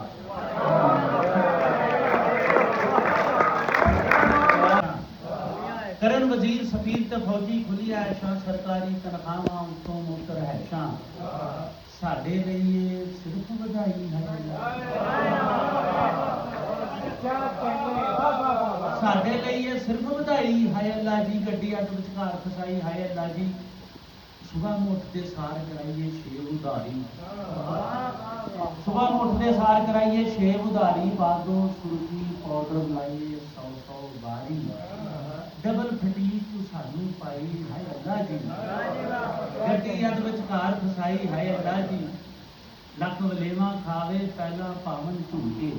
ਕਰਨ ਵਜ਼ੀਰ ਸਫੀਰ ਤੇ ਫੌਜੀ ਖੁੱਲੀ ਐਸ਼ਾਂ ਸਰਕਾਰੀ ਤਨਖਾਹਾਂ ਉੱਤੋਂ ਮੁੱਤ ਰਹਿਸ਼ਾਂ ਸਾਡੇ ਲਈ ਇਹ ਸਿਰਫ ਵਧਾਈ ਹੈ। ਸਾਡੇ ਲਈ ਇਹ ਸਿਰਫ ਵਧਾਈ ਹੈ ਅੱਲਾ ਜੀ। ਗੱਡੀ ਅੱਗ ਵਿਚਕਾਰ ਫਸਾਈ ਹੈ ਅੱਲਾ ਜੀ। ਸੁਬਹ ਨੂੰ ਉੱਠਦੇ ਸਾਰ ਕਰਾਈਏ ਸ਼ੇਵ ਉਧਾਰੀ। ਸੁਬਹ ਨੂੰ ਉੱਠਦੇ ਸਾਰ ਕਰਾਈਏ ਸ਼ੇਵ ਉਧਾਰੀ। ਬਾਦੋਂ ਸੁਰਖੀ ਪਾਊਡਰ ਲਾਈਏ 100 ਵਾਰੀ। ਡਬਲ ਫਟੀਕ ਤੂੰ ਸਾਨੂੰ ਪਾਈ ਹੈ ਅੱਲਾ ਜੀ। ਗੱਡੀ ਅੱਗ ਵਿਚਕਾਰ ਫਸਾਈ ਹੈ ਅੱਲਾ ਜੀ। ਲੱਕ ਵਲੇਵਾ ਖਾਵੇ ਪਹਿਲਾਂ ਪਾਵਨ ਝੁਮਕੇ।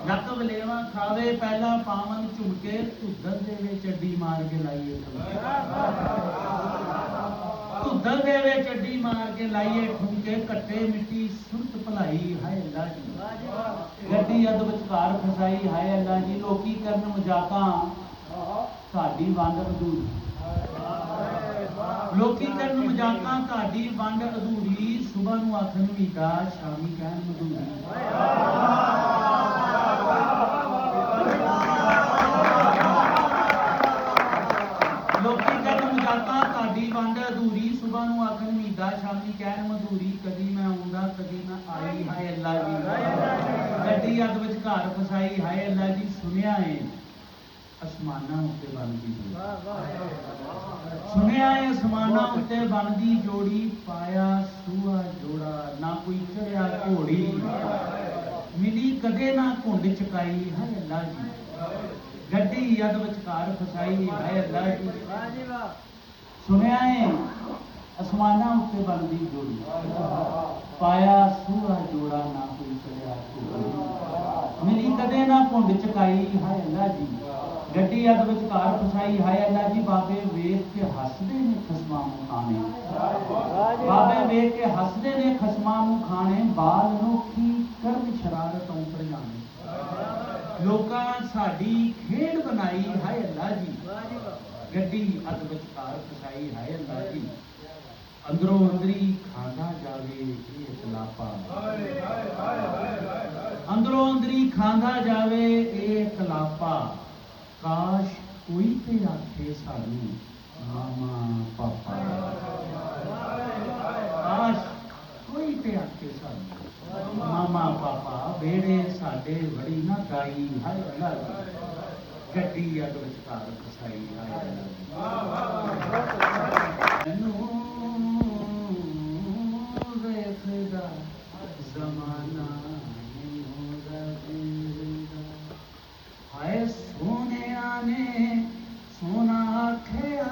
ਲੱਕ ਵਲੇਵਾ ਖਾਵੇ ਪਹਿਲਾਂ ਪਾਵਨ ਝੁਮਕੇ। ਧੁੱਦਲ ਦੇ ਵਿੱਚ ਅੱਡੀ ਮਾਰ ਕੇ ਲਾਈਏ ਧੁੱਦਲ ਦੇ ਵਿੱਚ ਅੱਡੀ ਮਾਰ ਕੇ ਲਾਈਏ ਠੁਮਕੇ। ਕੱਟੇ ਮਿੱਟੀ ਸੁਰਤ ਭਲਾਈ ਹੈ ਅੱਲਾ ਜੀ। ਗੱਡੀ ਅੱਧ ਵਿਚਕਾਰ ਫਸਾਈ ਹੈ ਅੱਲਾ ਜੀ। ਲੋਕੀ ਕਰਨ ਮਜ਼ਾਕਾਂ ਤੁਹਾਡੀ ਵੰਡ ਅਧੂਰੀ। ਲੋਕੀ ਕਰਨ ਮਜ਼ਾਕਾਂ ਤੁਹਾਡੀ ਵੰਡ ਅਧੂਰੀ। ਸੁਬਹ ਨੂੰ ਆਖਣ ਮੀਦਾ ਸ਼ਾਮੀ ਕਹਿਣ ਮਧੂਰੀ। ਲੋਕੀ ਕਰਨ ਮਜ਼ਾਕਾਂ ਤੁਹਾਡੀ ਵੰਡ ਅਧੂਰੀ। ਸੁਬਹ ਨੂੰ ਆਖਣ ਮੀਦਾ ਸ਼ਾਮੀ ਕਹਿਣ ਮਧੂਰੀ। ਕਦੀ ਮੈਂ ਆਉਂਦਾ ਕਦੀ ਮੈਂ ਆਈ ਹੈ ਅੱਲਾ ਜੀ। ਗੱਡੀ ਅੱਗ ਵਿਚਕਾਰ ਫਸਾਈ ਹੈ ਅੱਲਾ ਜੀ। ਸੁਣਿਆ ਏ ਅਸਮਾਨਾਂ ਉੱਤੇ ਬਣਦੀ ਸੁਣਿਆ ਏ ਅਸਮਾਨਾਂ ਉੱਤੇ ਬਣਦੀ ਜੋੜੀ। ਪਾਇਆ ਸੂਆ ਜੋੜਾ ਨਾ ਕੋਈ ਚੜਿਆ ਘੋੜੀ। ਮਿਲੀ ਕਦੇ ਨਾ ਘੁੰਡ ਚਕਾਈ ਹੈ ਅੱਲਾ ਜੀ। ਗੱਡੀ ਅੱਧ ਵਿਚਕਾਰ ਫਸਾਈ ਹੈ ਅੱਲਾ ਜੀ। ਸੁਣਿਆ ਏ ਅਸਮਾਨਾਂ ਉੱਤੇ ਬਣਦੀ ਜੋੜੀ। ਪਾਇਆ ਸੂਆ ਜੋੜਾ ਨਾ ਕੋਈ ਚੜਿਆ ਘੋੜੀ। ਮਿਲੀ ਕਦੇ ਨਾ ਘੁੰਡ ਚਕਾਈ ਹੈ ਅੱਲਾ ਜੀ। ਗੱਡੀ ਅੱਗ ਵਿਚਕਾਰ ਫਸਾਈ ਹੈ ਅੱਲਾ ਜੀ। ਬਾਬੇ ਵੇਖ ਕੇ ਹੱਸਦੇ ਨੇ ਖਸਮਾਂ ਨੂੰ ਖਾਣੇ। ਬਾਬੇ ਵੇਖ ਕੇ ਹੱਸਦੇ ਨੇ ਖਸਮਾਂ ਨੂੰ ਖਾਣੇ। ਬਾਲ ਅਨੋਖੀ ਕਰਨ ਸ਼ਰਾਰਤ ਉੱਪਰ ਜਾਣੇ। ਲੋਕਾਂ ਸਾਡੀ ਖੇਡ ਬਣਾਈ ਹੈ ਅੱਲਾ ਜੀ। ਗੱਡੀ ਅੱਗ ਵਿਚਕਾਰ ਫਸਾਈ ਹੈ ਅੱਲਾ ਜੀ। ਅੰਦਰੋਂ ਅੰਦਰੀ ਖਾਂਦਾ ਜਾਵੇ ਇਹ ਕਲਾਪਾ। ਅੰਦਰੋਂ ਅੰਦਰੀ ਖਾਂਦਾ ਜਾਵੇ ਇਹ ਕਲਾਪਾ। ਕਾਸ਼ ਕੋਈ ਤੇ ਆਖੇ ਸਾਨੂੰ ਮਾਮਾ ਪਾਪਾ। ਕਾਸ਼ ਕੋਈ ਤੇ ਆਖੇ ਸਾਨੂੰ ਮਾਮਾ ਪਾਪਾ। ਬੇੜੇ ਸਾਡੇ ਬੜੀ ਨਾ ਗਾਈ ਹੈ ਅੱਲਾ ਜੀ। ਗੱਡੀ ਅੱਗ ਵਿਚਕਾਰ ਫਸਾਈ ਹੈ ਮੈਨੂੰ ਵੇਖਦਾ ਜ਼ਮਾਨਾ ਮੈਨੂੰ ਰਵੇਗਾ। ਹਾਏ ਸੋਹਣਿਆਂ ਨੇ ਸੋਹਣਾ ਆਖਿਆ।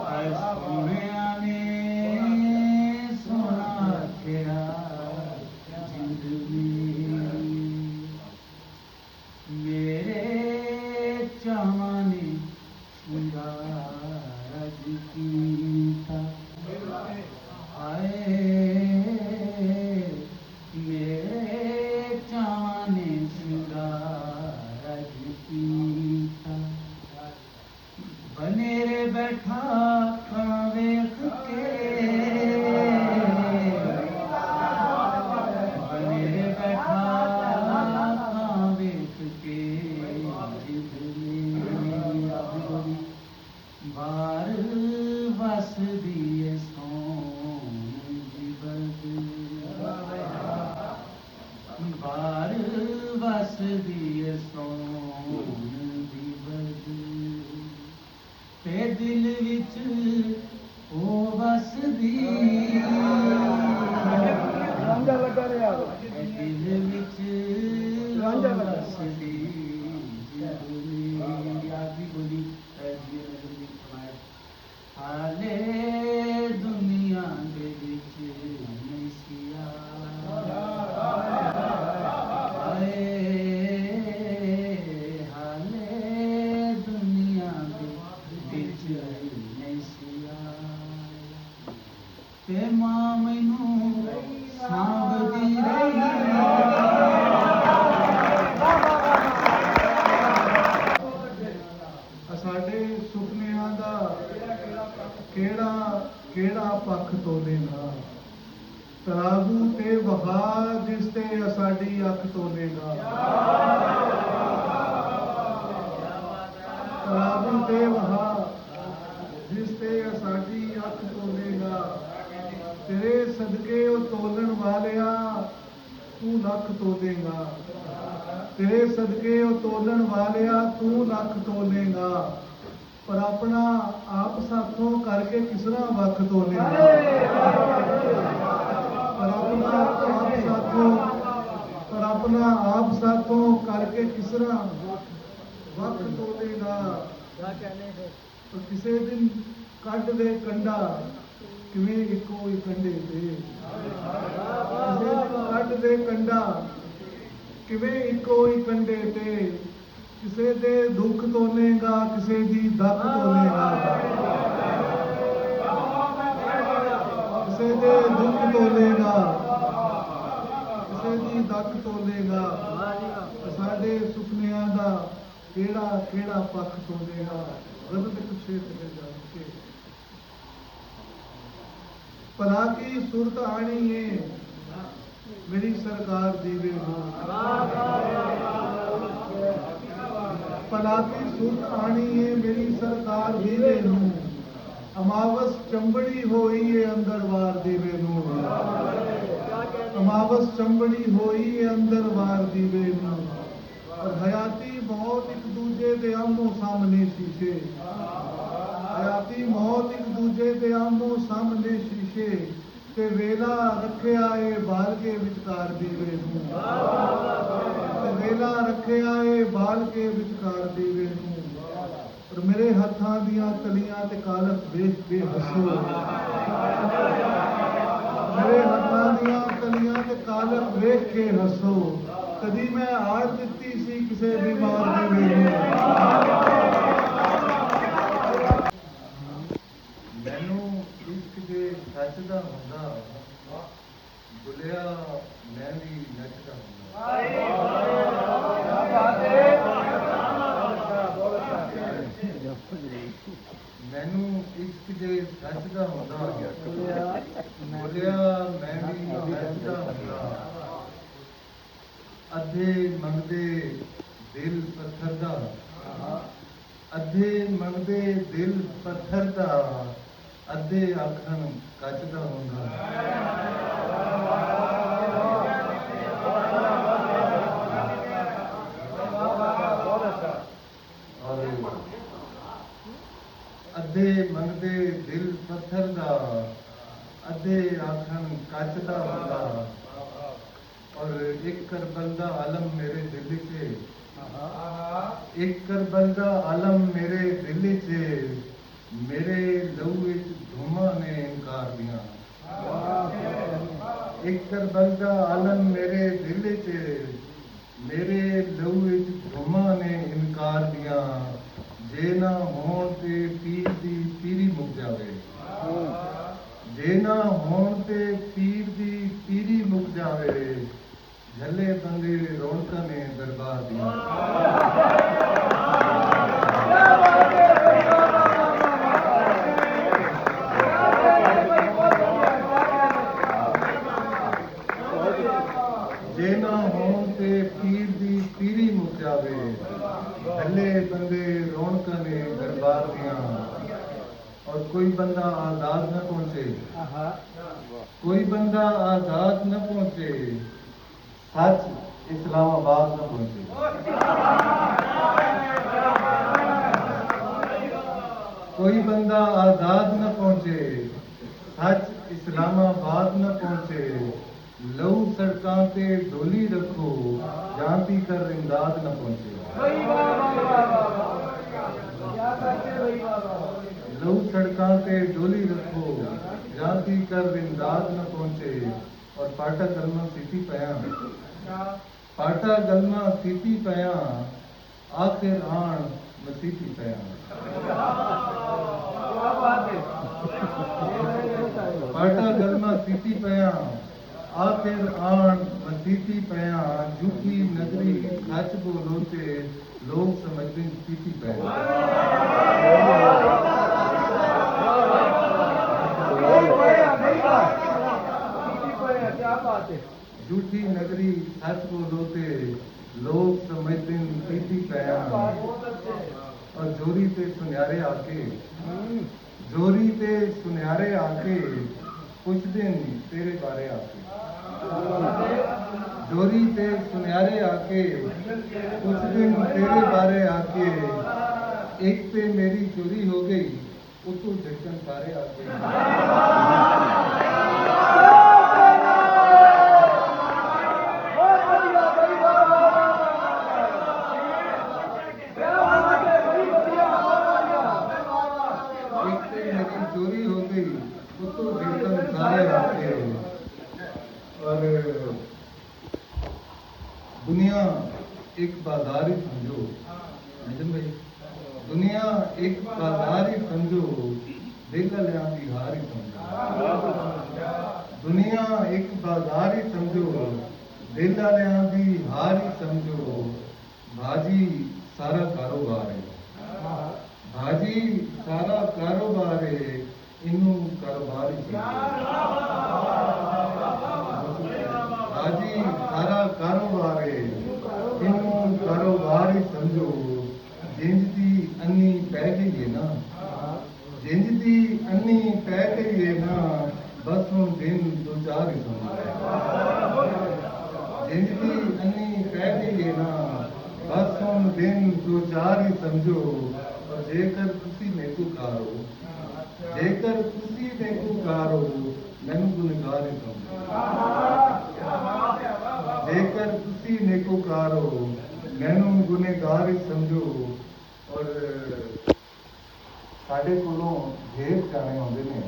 ਹਾਏ ਸੋਹਣਿਆਂ ਨੇ ਸੋਹਣਾ ਆਖਿਆ। ਜ਼ਿੰਦਗੀ ਮੇਰੇ ਚਾਵਾਂ ਨੇ ਸ਼ਿੰਗਾਰ ਅੱਜ ਕੀਤਾ। ਹਾਏ ਮੇਰੇ ਚਾਵਾਂ ਨੇ ਸ਼ਿੰਗਾਰ ਅੱਜ ਕੀਤਾ। ਬਨੇਰੇ ਬੈਠਾ ਕਾਂ ਵੇਖ ਕੇ। ਬਨੇਰੇ ਬੈਠਾ ਕਾਂ ਵੇਖ ਕੇ। ਬਾਹਰ ਵਸਦੀ ਏ ਸੋਹਣੀ ਦੀ ਬਦ। ਬਾਹਰ ਵਸਦੀ ਏ ਸੋਹਣੀ ਦੀ ਬਦ। ਤੇ ਦਿਲ ਵਿੱਚ ਉਹ ਵਸਦੀ। ਰਾਂਝਾ ਲੱਗਾ ਰਿਹਾ। ਦਿਲ ਵਿੱਚ ਰਾਂਝਾ ਵਸਦੀ। ਆਦੀ ਬੋਲੀ ਹਾਲੇ ਦੁਨੀਆ ਦੇ ਵਿੱਚ ਨਹੀਂ ਸਿਆ। ਹਾਏ ਹਾਲੇ ਦੁਨੀਆ ਦੇ ਵਿੱਚ ਪਰਾਗੂ ਤੇ ਵਹਾ ਜਿਸ ਤੇ ਸਾਡੀ ਅੱਖ ਤੋਲੇਗਾ। ਪਰਾਗੂ ਤੇ ਵਹਾ ਜਿਸ ਤੇ ਸਾਡੀ ਅੱਖ ਤੋਲੇਗਾ। ਤੇਰੇ ਸਦਕੇ ਉਹ ਤੋਲਣ ਵਾਲਿਆ ਤੂੰ ਲੱਖ ਤੋਲੇਗਾ। ਤੇਰੇ ਸਦਕੇ ਉਹ ਤੋਲਣ ਵਾਲਿਆ ਤੂੰ ਲੱਖ ਤੋਲੇਗਾ। ਪਰ ਆਪਣਾ ਆਪ ਸਾਥੋਂ ਕਰਕੇ ਕਿਸ ਤਰ੍ਹਾਂ ਵੱਖ ਤੋਲੇਗਾ। ਪਰ ਆਪਣਾ ਆਪ ਸਾਥੋਂ ਕਰਕੇ ਕਿਸ ਤਰ੍ਹਾਂ ਵੱਖ ਤੋਲੇਗਾ। ਪਰ ਕਿਸੇ ਦਿਨ ਕੱਢ ਦੇ ਕੰਡਾ ਕਿਵੇਂ ਇੱਕੋ ਹੀ ਕੰਡੇ ਤੇ। ਕਿਸੇ ਦਿਨ ਕੱਢ ਦੇ ਕੰਡਾ ਕਿਵੇਂ ਇੱਕੋ ਹੀ ਕੰਡੇ ਤੇ। ਕਿਸੇ ਦੇ ਦੁੱਖ ਤੋਲੇਗਾ ਕਿਸੇ ਦੀ ਦੱਖ ਤੋਲੇਗਾ। ਕਿਸੇ ਦੇ ਦੁੱਖ ਤੋਲੇਗਾ ਕਿਸੇ ਦੀ ਦੱਖ ਤੋਲੇਗਾ। ਸਾਡੇ ਸੁਪਨਿਆਂ ਦਾ ਕਿਹੜਾ ਕਿਹੜਾ ਪੱਖ ਤੋਲੇਗਾ। ਰੱਬ ਦੇ ਪਿੱਛੇ ਤੇ ਜਾ ਕੇ ਭਲਾ ਕੀ ਸੁਰਤ ਆਣੀ ਏ ਮੇਰੀ ਸਰਕਾਰ ਦੀਵੇ ਨੂੰ। ਭਲਾ ਕੀ ਸੁਰਤ ਆਣੀ ਏ ਮੇਰੀ ਸਰਕਾਰ ਦੀਵੇ ਨੂੰ। ਅਮਾਵਸ ਚੰਬੜੀ ਹੋਈ ਏ ਅੰਦਰ ਵਾਰ ਦੀਵੇ ਨੂੰ। ਅਮਾਵਸ ਚੰਬੜੀ ਹੋਈ ਏ ਅੰਦਰ ਵਾਰ ਦੀਵੇ ਨੂੰ। ਔਰ ਹਯਾਤੀ ਮੌਤ ਇੱਕ ਦੂਜੇ ਦੇ ਆਮੋ ਸਾਹਮਣੇ ਸ਼ੀਸ਼ੇ। ਹਯਾਤੀ ਮੌਤ ਇੱਕ ਦੂਜੇ ਦੇ ਆਮੋ ਸਾਹਮਣੇ ਸ਼ੀਸ਼ੇ। ਤੇ ਵੇਲਾ ਰੱਖਿਆ ਏ ਬਾਲ ਕੇ ਵਿਚਕਾਰ ਦੀਵੇ ਨੂੰ। ਤੇ ਵੇਲਾ ਰੱਖਿਆ ਏ ਬਾਲ ਕੇ ਵਿਚਕਾਰ ਦੀਵੇ ਨੂੰ। ਔਰ ਮੇਰੇ ਹੱਥਾਂ ਦੀਆਂ ਤਲੀਆਂ ਤੇ ਕਾਲਕ ਵੇਖ ਕੇ ਹੱਸੋ। ਮੇਰੇ ਹੱਥਾਂ ਦੀਆਂ ਤਲੀਆਂ ਤੇ ਕਾਲਕ ਵੇਖ ਕੇ ਹੱਸੋ। ਕਦੀ ਮੈਂ ਆੜ ਦਿੱਤੀ ਸੀ ਕਿਸੇ ਬਿਮਾਰ ਦੀਵੇ ਨੂੰ। ਮੈਨੂੰ ਇਸ਼ਕ ਦੇ ਸੱਚ ਦਾ ਹੁੰਦਾ ਬੁਲਿਆ ਮੈਂ ਵੀ ਨੱਚਦਾ ਹੁੰਦਾ। ਮੈਨੂੰ ਇਸ਼ਕ ਦੇ ਸੱਚ ਦਾ ਹੁੰਦਾ ਬੁਲਿਆ ਮੈਂ ਵੀ ਨੱਚਦਾ ਹੁੰਦਾ। ਅੱਧੇ ਮੰਗਦੇ ਦਿਲ ਪੱਥਰ ਦਾ। ਅੱਧੇ ਮੰਗਦੇ ਦਿਲ ਪੱਥਰ ਦਾ। ਅੱਧੇ ਆਖਣ ਕੱਚ ਦਾ ਹੁੰਦਾ। ਅੱਧੇ ਮੰਗਦੇ ਦਿਲ ਪੱਥਰ ਦਾ। ਅੱਧੇ ਆਖਣ ਕੱਚ ਦਾ ਹੁੰਦਾ। ਔਰ ਇੱਕ ਕਰਬਲ ਦਾ ਆਲਮ ਮੇਰੇ ਦਿਲ 'ਚ। ਇੱਕ ਕਰਬਲ ਦਾ ਆਲਮ ਮੇਰੇ ਦਿਲ 'ਚ। ਮੇਰੇ ਲਹੂ ਵਿੱਚ ਧੂਮਾਂ ਨੇ ਇਨਕਾਰ ਦੀਆਂ। ਇੱਕ ਕਰਬਲ ਦਾ ਆਲਮ ਮੇਰੇ ਦਿਲ 'ਚ। ਮੇਰੇ ਲਹੂ ਵਿੱਚ ਧੂਮਾਂ ਨੇ ਇਨਕਾਰ ਦੀਆਂ। ਜੇ ਨਾ ਹੋਣ ਤੇ ਪੀਰ ਦੀ ਪੀਰੀ ਮੁੱਕ ਜਾਵੇ। ਜੇ ਨਾ ਹੋਣ ਤੇ ਪੀਰ ਦੀ ਪੀਰੀ ਮੁੱਕ ਜਾਵੇ। ਝੱਲੇ ਬੰਦੇ ਰੌਣਕਾਂ ਨੇ ਦਰਬਾਰ ਦੀਆਂ। ਜੇ ਨਾ ਹੋਣ ਤੇ ਪੀਰ ਦੀ ਪੀਰੀ ਮੁੱਕ ਜਾਵੇ। ਝੱਲੇ ਬੰਦੇ ਰੌਣਕਾਂ ਨੇ ਦਰਬਾਰ ਦੀਆਂ। और कोई बंदा आजाद न पहुंचे। कोई बंदा आजाद न पहुंचे। सच इस्लामाबाद न पहुंचे। कोई बंदा आजाद न पहुंचे। सच इस्लामाबाद न पहुंचे। लहू सड़कां ते डोली रखो जानती कर इमदाद न पहुंचे। लहू सड़कां ते डोली रखो जानती कर इमदाद न पहुंचे। और पाटा गलमा सीती पया। पाटा गलमा सीती पया। आखिर आन मसीती पया। पाटा गलमा सीती पया। आखिर आन मसीती पया। झूठी नगरी सच बोलोते लोग समझते सीती पया। झूठी नगरी सच को लोते लोग समझते पीती पैया और जोरी ते सुन्यारे आके पुछदे नी तेरे बारे आके जोरी ते सुन्यारे आके पुछदे नी तेरे बारे आके एक पे मेरी चोरी हो गई उतों झटकन सारे आके चोरी हो गई तो कीर्तन सारे आते हैं। और दुनिया एक बाजार ही समझो निजम भाई, दुनिया एक बाजार ही समझो, दिल लिया की हार ही समझो। दुनिया एक बाजार ही समझो, दिल लिया की हार ही समझो। भाजी सारा कारोबार है, भाजी सारा कारोबार है, इनू कारोबार ही भाजी सारा कारोबार है, इनू कारोबार ही समझो। जिंज दी अन्नी पै गई है ना, जिंज दी अन्नी पै गई है ना, बस हुण दिन दो चार ही समझो। जिंज दी अन्नी पै गई है ना, बस हुण दिन दो चार ही समझो। और जेकर तुसी नेकूकार हो, जेकर तुसी नेकूकार हो, मैनू गुनहगार ही समझो। जेकर तुसी नेकूकार हो, मैनू गुनहगार ही समझो। और साडे कोलों ढेर सियाणे होंदे ने,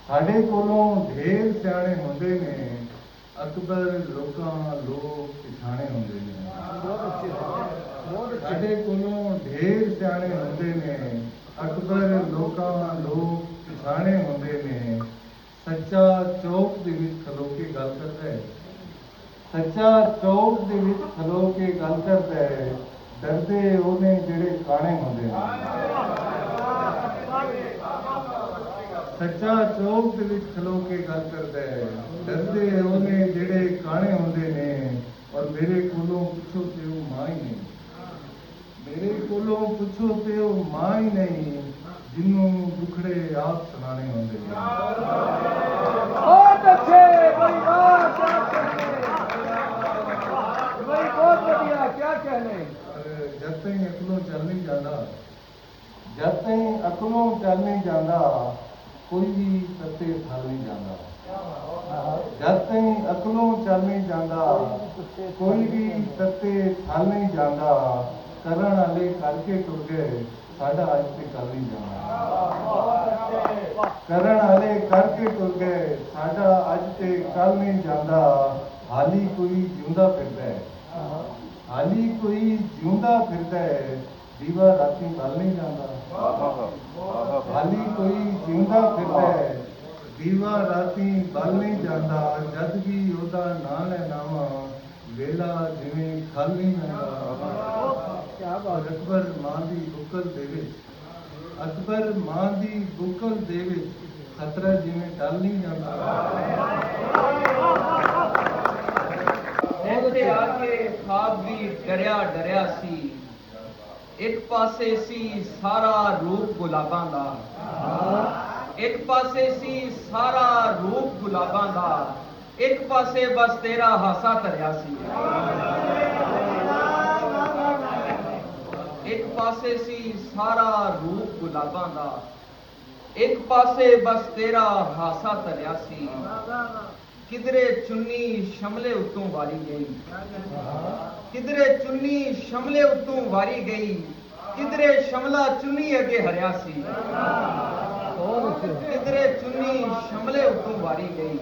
साडे कोलों ढेर सियाणे होंदे ने, अकबर लोकां लोग पिछाणे होंदे ने। साडे कोलों ढेर सियाणे होंदे ने, अकबर लोकां लोग पिछाणे होंदे ने। सच्चा चौक दे विच खलो के गल करदा है, सच्चा चौक दे विच खलो के गल करदा है, डरदे ओने जेड़े काणे होंदे ने। सच्चा चौक दे विच खलो के गल करदा है, डरदे ओने जेड़े काणे होंदे ने। और मेरे कोलों पुछो ते ओ मां ही नहीं, मेरे कोलों पुछो ते ओ मां ही नहीं, जिन्हों दुखड़े आप सुनाने होंदे ने। बहुत अच्छे भाई, बहुत बढ़िया, क्या कहने। जब तक अकलों चल नहीं जाता, जब तक अकलों चल नहीं जाता, कोई भी सत्ते थल नहीं जाता। जब तक अकलों चल नहीं जाता, कोई भी सत्ते थल नहीं जाता। करन वाले करके टुर गए, साडा अज ते कल नहीं जाना। करन वाले करके टुर गए, साडा अज ते कल नहीं जाता। हाली कोई जिंदा फिरदा है, हाली कोई जिंदा फिरदा है, दीवा राती बल नहीं जाता। हाली कोई जिंदा फिरदा है, दीवा राती बल नहीं जाता। जद भी ओदा नां लेना वा, वेला जिवें खल नहीं लैंदा। अकबर मां दी बुकल दे विच, अकबर मां दी बुकल दे विच खतरा जिवें टल नहीं जाता। ਇੱਥੇ ਆ ਕੇ ਖਾਬ ਵੀ ਡਰਿਆ ਡਰਿਆ ਸੀ, ਇੱਕ ਪਾਸੇ ਸੀ ਸਾਰਾ ਰੂਪ ਗੁਲਾਬਾਂ ਦਾ, ਇੱਕ ਪਾਸੇ ਸੀ ਸਾਰਾ ਰੂਪ ਗੁਲਾਬਾਂ ਦਾ, ਇੱਕ ਪਾਸੇ ਬਸ ਤੇਰਾ ਹਾਸਾ ਧਰਿਆ ਸੀ। ਇੱਕ ਪਾਸੇ ਸੀ ਸਾਰਾ ਰੂਪ ਗੁਲਾਬਾਂ ਦਾ, ਇੱਕ ਪਾਸੇ ਬਸ ਤੇਰਾ ਹਾਸਾ ਧਰਿਆ ਸੀ। किधरे चुन्नी शमले उत्तों वारी गई, किधरे चुन्नी शमले उत्तों वारी गई, किधरे शमला चुन्नी अगे हरिया सी। किधरे चुन्नी शमले उत्तों वारी गई,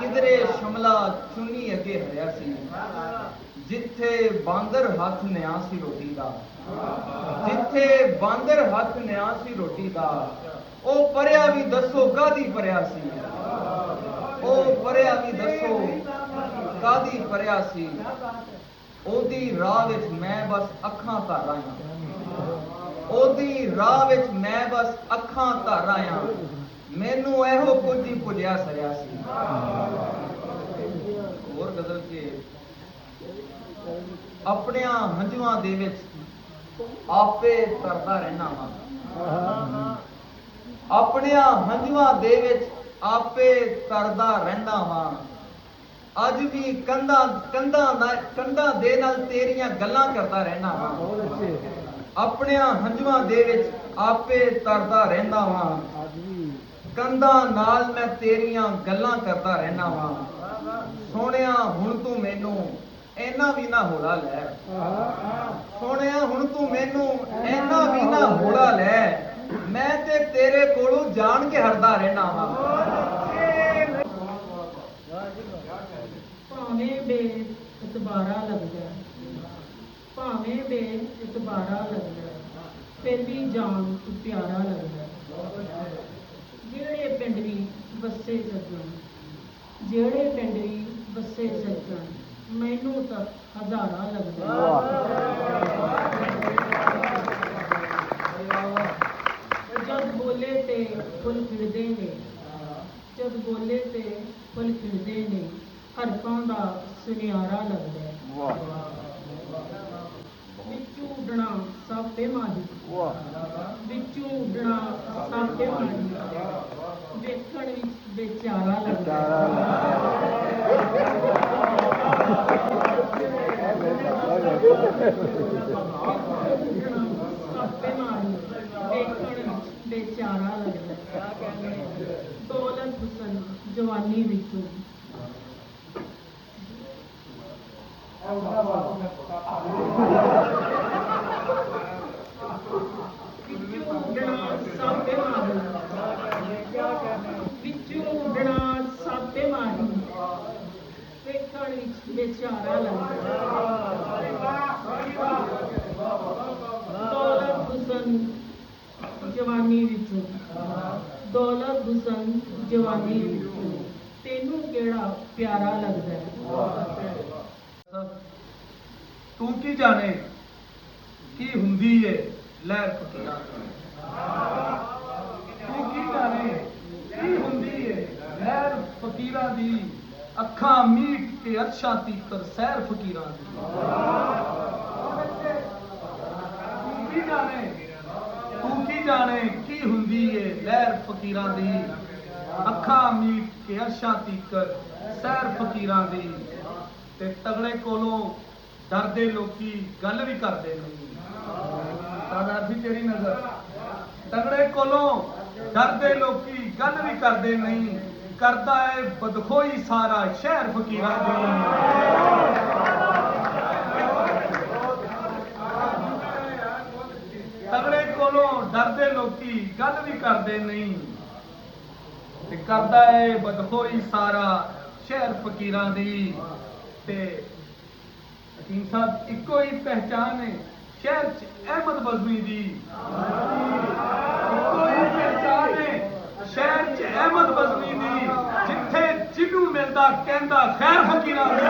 किधरे शमला चुन्नी अगे हरिया सी। जिथे बांदर हाथ निया सी रोटी दा, जिथे बांदर हाथ निया सी रोटी दा, ओ परया भी दसो कादी परया सी। ओ परया भी दसो कादी परया सी। ओदी राह विच मैं बस अखां धर आया, ओदी राह विच मैं बस अखां धर आया। मैनू एहो कुछ ही भुलिया सरिया सी। ਆਪਣਿਆਂ ਹੰਝੂਆਂ ਦੇ ਵਿੱਚ ਆਪੇ ਤਰਦਾ ਰਹਿਣਾ ਵਾਂ। ਆਪਣਿਆਂ ਹੰਝੂਆਂ ਦੇ ਵਿੱਚ ਆਪੇ ਤਰਦਾ ਰਹਿੰਦਾ ਵਾਂ। ਅੱਜ ਵੀ ਕੰਧਾਂ ਦੇ ਨਾਲ ਤੇਰੀਆਂ ਗੱਲਾਂ ਕਰਦਾ ਰਹਿਣਾ ਵਾਂ। ਆਪਣਿਆਂ ਹੰਝੂਆਂ ਦੇ ਵਿੱਚ ਆਪੇ ਤਰਦਾ ਰਹਿੰਦਾ ਵਾਂ। ਕੰਧਾਂ ਨਾਲ ਮੈਂ ਤੇਰੀਆਂ ਗੱਲਾਂ ਕਰਦਾ ਰਹਿਣਾ ਵਾਂ। ਸੋਹਣਿਆ ਹੁਣ ਤੂੰ ਮੈਨੂੰ ਇੰਨਾ ਵੀ ਨਾ ਹੋਲਾ ਲੈ। ਸੋਹਣਿਆ ਹੁਣ ਤੂੰ ਮੈਨੂੰ ਇੰਨਾ ਵੀ ਨਾ ਹੋਲਾ ਲੈ। ਮੈਂ ਤੇ ਤੇਰੇ ਕੋਲੋਂ ਜਾਣ ਕੇ ਹਟਦਾ ਰਹਿਣਾ ਵਾਂ। ਭਾਵੇਂ ਬੇਇਤਬਾਰਾ ਲੱਗਦਾ, ਭਾਵੇਂ ਬੇਇਤਬਾਰਾ ਲੱਗਦਾ, ਫਿਰ ਵੀ ਜਾਨ ਤੂੰ ਪਿਆਰਾ ਲੱਗਦਾ। ਜਿਹੜੇ ਪਿੰਡ ਵੀ ਵਸੇ ਸੱਜਣ, ਜਿਹੜੇ ਪਿੰਡ ਵੀ ਵਸੇ ਸੱਜਣ, ਮੈਨੂੰ ਤਾਂ ਹਜ਼ਾਰਾਂ ਲੱਗਦਾ। ਜਦ ਬੋਲੇ ਤੇ ਫੁੱਲ ਖਿੜਦੇ ਨੇ, ਜਦ ਬੋਲੇ ਤੇ ਫੁੱਲ ਖਿੜਦੇ ਨੇ, ਹਰਫਾਂ ਦਾ ਸੁਨਿਆਰਾ ਲੱਗਦਾ। ਵਿੱਚੋਂ ਉੱਡਣਾ ਸਾਪੇ ਮਾਰੀ, ਵਿੱਚੋਂ ਉੱਡਣਾ ਸਾਪੇ ਮਾਰੀ, ਵੇਖਣ ਵਿੱਚ ਬੇਚਾਰਾ ਲੱਗਦਾ। ਸਾਪੇ ਮਾਰੀ, ਵੇਖਣ ਵਿੱਚ ਬੇਚਾਰਾ ਲੱਗਦਾ। ਦੌਲਤ ਹੁਸਨ ਜਵਾਨੀ ਵਿੱਚੋਂ, ਵਿੱਚੋਂ ਉੱਡਣਾ ਸਾਪੇ ਮਾਰੀ, ਵਿੱਚੋਂ ਉੱਡਣਾ ਸਾਪੇ ਮਾਰੀ, ਵੇਖਣ ਵਿੱਚ ਬੇਚਾਰਾ ਲੱਗਦਾ। ਦੌਲਤ ਹੁਸਨ ਜਵਾਨੀ ਵਿੱਚੋਂ, ਦੌਲਤ ਹੁਸਨ ਜਵਾਨੀ ਵਿੱਚੋਂ, ਤੈਨੂੰ ਕਿਹੜਾ ਪਿਆਰਾ ਲੱਗਦਾ। ਤੂੰ ਕੀ ਜਾਣੇ ਕੀ ਹੁੰਦੀ ਏ ਲਹਿਰ ਫਕੀਰਾਂ ਦੀ। ਤੂੰ ਕੀ ਜਾਣੇ ਕੀ ਹੁੰਦੀ ਏ ਲਹਿਰ ਫਕੀਰਾਂ ਦੀ। ਅੱਖਾਂ ਮੀਟ ਕੇ ਅਰਸ਼ਾਂ ਤੀਕਰ ਸੈਰ ਫਕੀਰਾਂ ਦੀ। ਤੂੰ ਕੀ ਜਾਣੇ ਕੀ ਹੁੰਦੀ ਏ ਲਹਿਰ ਫਕੀਰਾਂ ਦੀ। ਅੱਖਾਂ ਮੀਟ ਕੇ ਅਰਸ਼ਾਂ ਤੀਕਰ ਸੈਰ ਫਕੀਰਾਂ ਦੀ। ਤੇ ਤਗੜੇ ਕੋਲੋਂ ਡਰਦੇ ਲੋਕੀ ਗੱਲ ਵੀ ਕਰਦੇ ਨਹੀਂ। ਤਾਦਾਦੀ ਤੇਰੀ ਨਜ਼ਰ। ਤਗੜੇ ਕੋਲੋਂ ਡਰਦੇ ਲੋਕੀ ਗੱਲ ਵੀ ਕਰਦੇ ਨਹੀਂ। ਕਰਦਾ ਏ ਬਦਖੋਈ ਸਾਰਾ ਸ਼ਹਿਰ ਫਕੀਰਾਂ ਦੀ। ਤਗੜੇ ਕੋਲੋਂ ਡਰਦੇ ਲੋਕੀ ਗੱਲ ਵੀ ਕਰਦੇ ਨਹੀਂ। ਤੇ ਕਰਦਾ ਏ ਬਦਖੋਈ ਸਾਰਾ ਸ਼ਹਿਰ ਫਕੀਰਾਂ ਦੀ। ਤੇ ਹਕੀਮ ਸਾਹਿਬ ਇੱਕੋ ਹੀ ਪਹਿਚਾਨ ਹੈ ਸ਼ਹਿਰ ਚ ਅਹਿਮਦ ਬਜ਼ਮੀ ਦੀ। ਇੱਕੋ ਹੀ ਪਹਿਚਾਨ ਹੈ ਸ਼ਹਿਰ ਚ ਅਹਿਮਦ ਬਜ਼ਮੀ ਦੀ। ਜਿੱਥੇ ਜਿਹਨੂੰ ਮਿਲਦਾ ਕਹਿੰਦਾ ਖੈਰ ਫਕੀਰਾਂ ਦੀ।